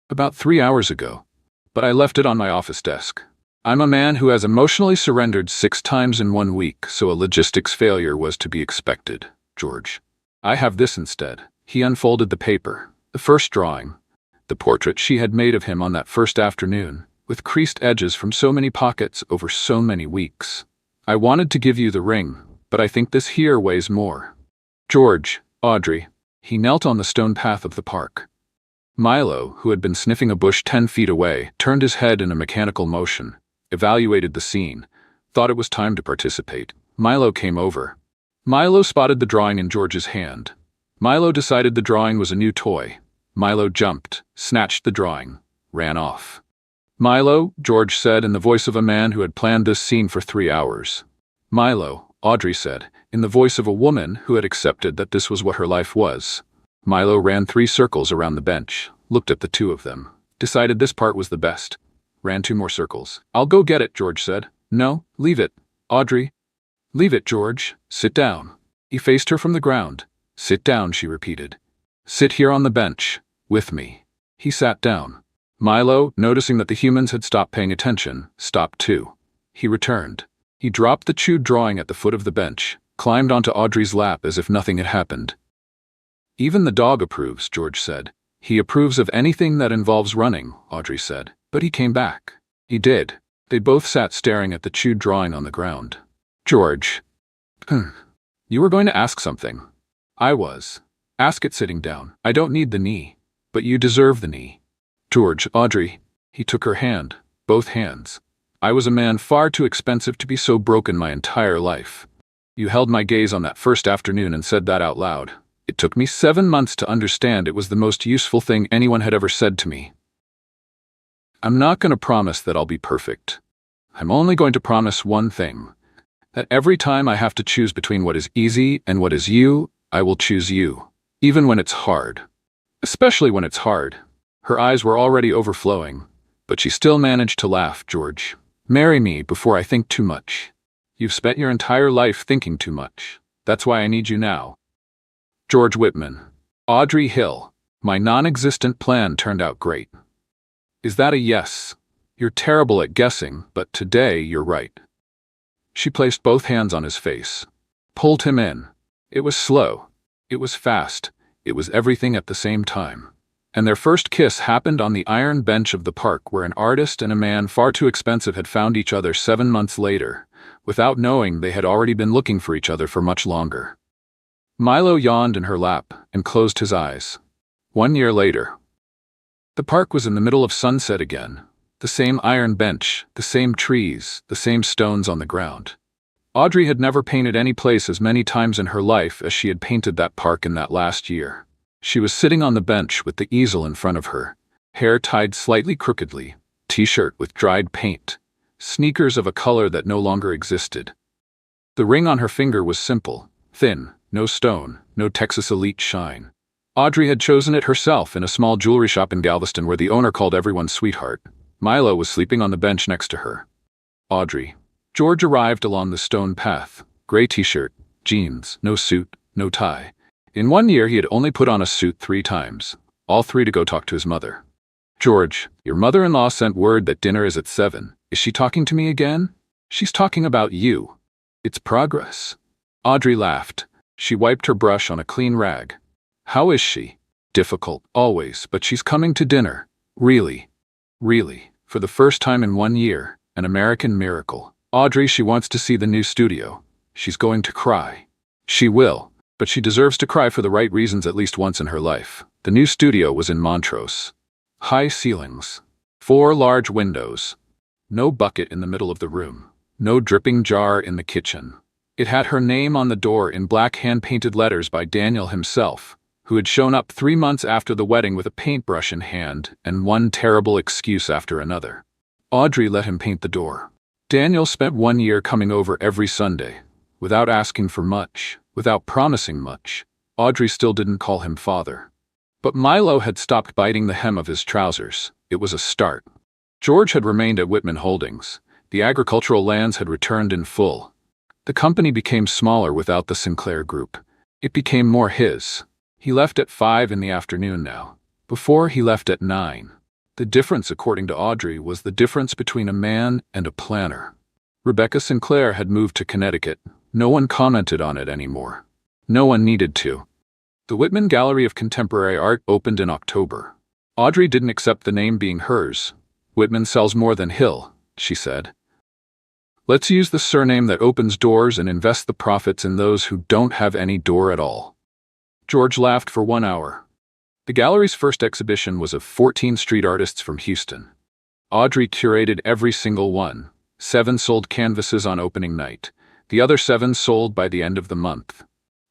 "About 3 hours ago. But I left it on my office desk. I'm a man who has emotionally surrendered 6 times in 1 week, so a logistics failure was to be expected, George. I have this instead." He unfolded the paper. The first drawing. The portrait she had made of him on that first afternoon, with creased edges from so many pockets over so many weeks. "I wanted to give you the ring, but I think this here weighs more." "George, Audrey." He knelt on the stone path of the park. Milo, who had been sniffing a bush 10 feet away, turned his head in a mechanical motion, evaluated the scene, thought it was time to participate. Milo came over. Milo spotted the drawing in George's hand. Milo decided the drawing was a new toy. Milo jumped, snatched the drawing, ran off. "Milo," George said in the voice of a man who had planned this scene for 3 hours. "Milo," Audrey said, in the voice of a woman who had accepted that this was what her life was. Milo ran 3 circles around the bench, looked at the 2 of them, decided this part was the best. Ran 2 more circles. "I'll go get it," George said. "No, leave it, Audrey." "Leave it, George. Sit down." He faced her from the ground. "Sit down," she repeated. "Sit here on the bench, with me." He sat down. Milo, noticing that the humans had stopped paying attention, stopped too. He returned. He dropped the chewed drawing at the foot of the bench, climbed onto Audrey's lap as if nothing had happened. "Even the dog approves," George said. "He approves of anything that involves running," Audrey said. "But he came back." "He did." They both sat staring at the chewed drawing on the ground. "George." "You were going to ask something." "I was." "Ask it sitting down. I don't need the knee. But you deserve the knee." "George, Audrey." He took her hand, both hands. "I was a man far too expensive to be so broken my entire life. You held my gaze on that first afternoon and said that out loud. It took me 7 months to understand it was the most useful thing anyone had ever said to me. I'm not going to promise that I'll be perfect. I'm only going to promise one thing, that every time I have to choose between what is easy and what is you, I will choose you, even when it's hard. Especially when it's hard." Her eyes were already overflowing, but she still managed to laugh. "George, marry me before I think too much. You've spent your entire life thinking too much. That's why I need you now." George Whitman. Audrey Hill. "My non-existent plan turned out great." "Is that a yes? You're terrible at guessing, but today you're right." She placed both hands on his face, pulled him in. It was slow. It was fast. It was everything at the same time. And their first kiss happened on the iron bench of the park where an artist and a man far too expensive had found each other 7 months later, without knowing they had already been looking for each other for much longer. Milo yawned in her lap and closed his eyes. 1 year later. The park was in the middle of sunset again. The same iron bench, the same trees, the same stones on the ground. Audrey had never painted any place as many times in her life as she had painted that park in that last year. She was sitting on the bench with the easel in front of her, hair tied slightly crookedly, t-shirt with dried paint, sneakers of a color that no longer existed. The ring on her finger was simple, thin, no stone, no Texas Elite shine. Audrey had chosen it herself in a small jewelry shop in Galveston where the owner called everyone sweetheart. Milo was sleeping on the bench next to her. Audrey. George arrived along the stone path, gray t-shirt, jeans, no suit, no tie. In 1 year he had only put on a suit 3 times, all 3 to go talk to his mother. "George, your mother-in-law sent word that dinner is at 7. Is she talking to me again?" "She's talking about you." "It's progress." Audrey laughed. She wiped her brush on a clean rag. "How is she?" "Difficult, always, but she's coming to dinner. Really. Really. For the first time in 1 year, an American miracle." Audrey, she wants to see the new studio. She's going to cry. She will, but she deserves to cry for the right reasons at least once in her life. The new studio was in Montrose. High ceilings. 4 large windows. No bucket in the middle of the room. No dripping jar in the kitchen. It had her name on the door in black hand-painted letters by Daniel himself, who had shown up 3 months after the wedding with a paintbrush in hand and one terrible excuse after another. Audrey let him paint the door. Daniel spent 1 year coming over every Sunday, without asking for much, without promising much. Audrey still didn't call him father. But Milo had stopped biting the hem of his trousers. It was a start. George had remained at Whitman Holdings. The agricultural lands had returned in full. The company became smaller without the Sinclair Group. It became more his. He left at 5 in the afternoon now. Before, he left at 9. The difference, according to Audrey, was the difference between a man and a planner. Rebecca Sinclair had moved to Connecticut. No one commented on it anymore. No one needed to. The Whitman Gallery of Contemporary Art opened in October. Audrey didn't accept the name being hers. Whitman sells more than Hill, she said. Let's use the surname that opens doors and invest the profits in those who don't have any door at all. George laughed for 1 hour. The gallery's first exhibition was of 14 street artists from Houston. Audrey curated every single one. 7 sold canvases on opening night. The other 7 sold by the end of the month.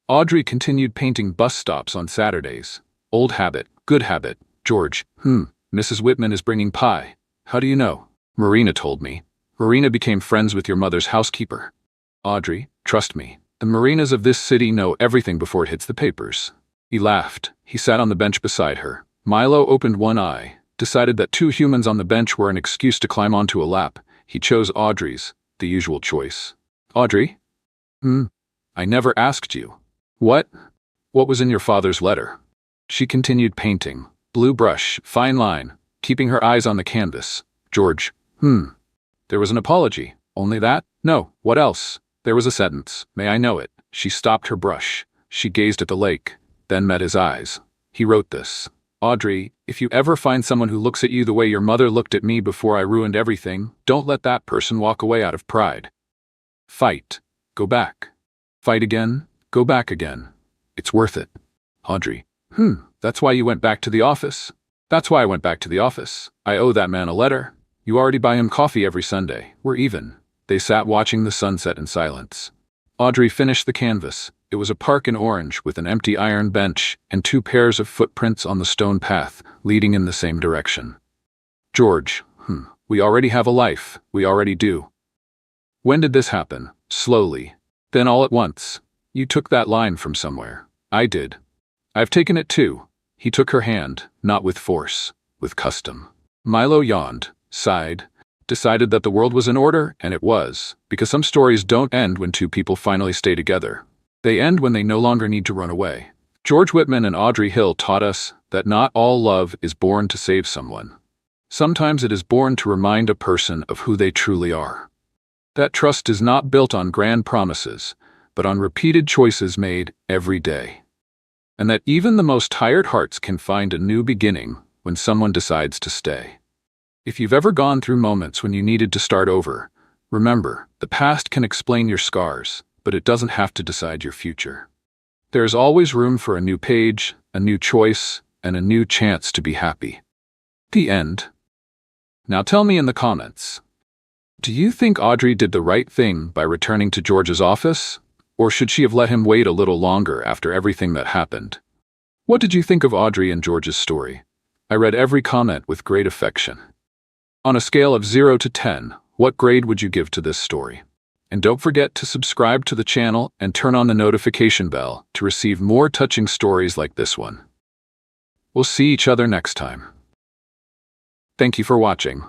Audrey continued painting bus stops on Saturdays. Old habit, good habit. George, Mrs. Whitman is bringing pie. How do you know? Marina told me. Marina became friends with your mother's housekeeper. Audrey, trust me. The Marinas of this city know everything before it hits the papers. He laughed. He sat on the bench beside her. Milo opened one eye, decided that 2 humans on the bench were an excuse to climb onto a lap. He chose Audrey's, the usual choice. Audrey? I never asked you. What? What was in your father's letter? She continued painting. Blue brush, fine line, keeping her eyes on the canvas. George, There was an apology. Only that? No, what else? There was a sentence. May I know it? She stopped her brush. She gazed at the lake, then met his eyes. He wrote this. Audrey, if you ever find someone who looks at you the way your mother looked at me before I ruined everything, don't let that person walk away out of pride. Fight. Go back. Fight again. Go back again. It's worth it. Audrey, that's why you went back to the office? That's why I went back to the office. I owe that man a letter. You already buy him coffee every Sunday. We're even. They sat watching the sunset in silence. Audrey finished the canvas. It was a park in Orange with an empty iron bench and 2 pairs of footprints on the stone path leading in the same direction. George, we already have a life. We already do. When did this happen? Slowly. Then all at once. You took that line from somewhere. I did. I've taken it too. He took her hand, not with force, with custom. Milo yawned, sighed, decided that the world was in order, and it was, because some stories don't end when 2 people finally stay together. They end when they no longer need to run away. George Whitman and Audrey Hill taught us that not all love is born to save someone. Sometimes it is born to remind a person of who they truly are. That trust is not built on grand promises, but on repeated choices made every day. And that even the most tired hearts can find a new beginning when someone decides to stay. If you've ever gone through moments when you needed to start over, remember, the past can explain your scars, but it doesn't have to decide your future. There is always room for a new page, a new choice, and a new chance to be happy. The end. Now tell me in the comments. Do you think Audrey did the right thing by returning to George's office? Or should she have let him wait a little longer after everything that happened? What did you think of Audrey and George's story? I read every comment with great affection. On a scale of 0 to 10, what grade would you give to this story? And don't forget to subscribe to the channel and turn on the notification bell to receive more touching stories like this one. We'll see each other next time. Thank you for watching.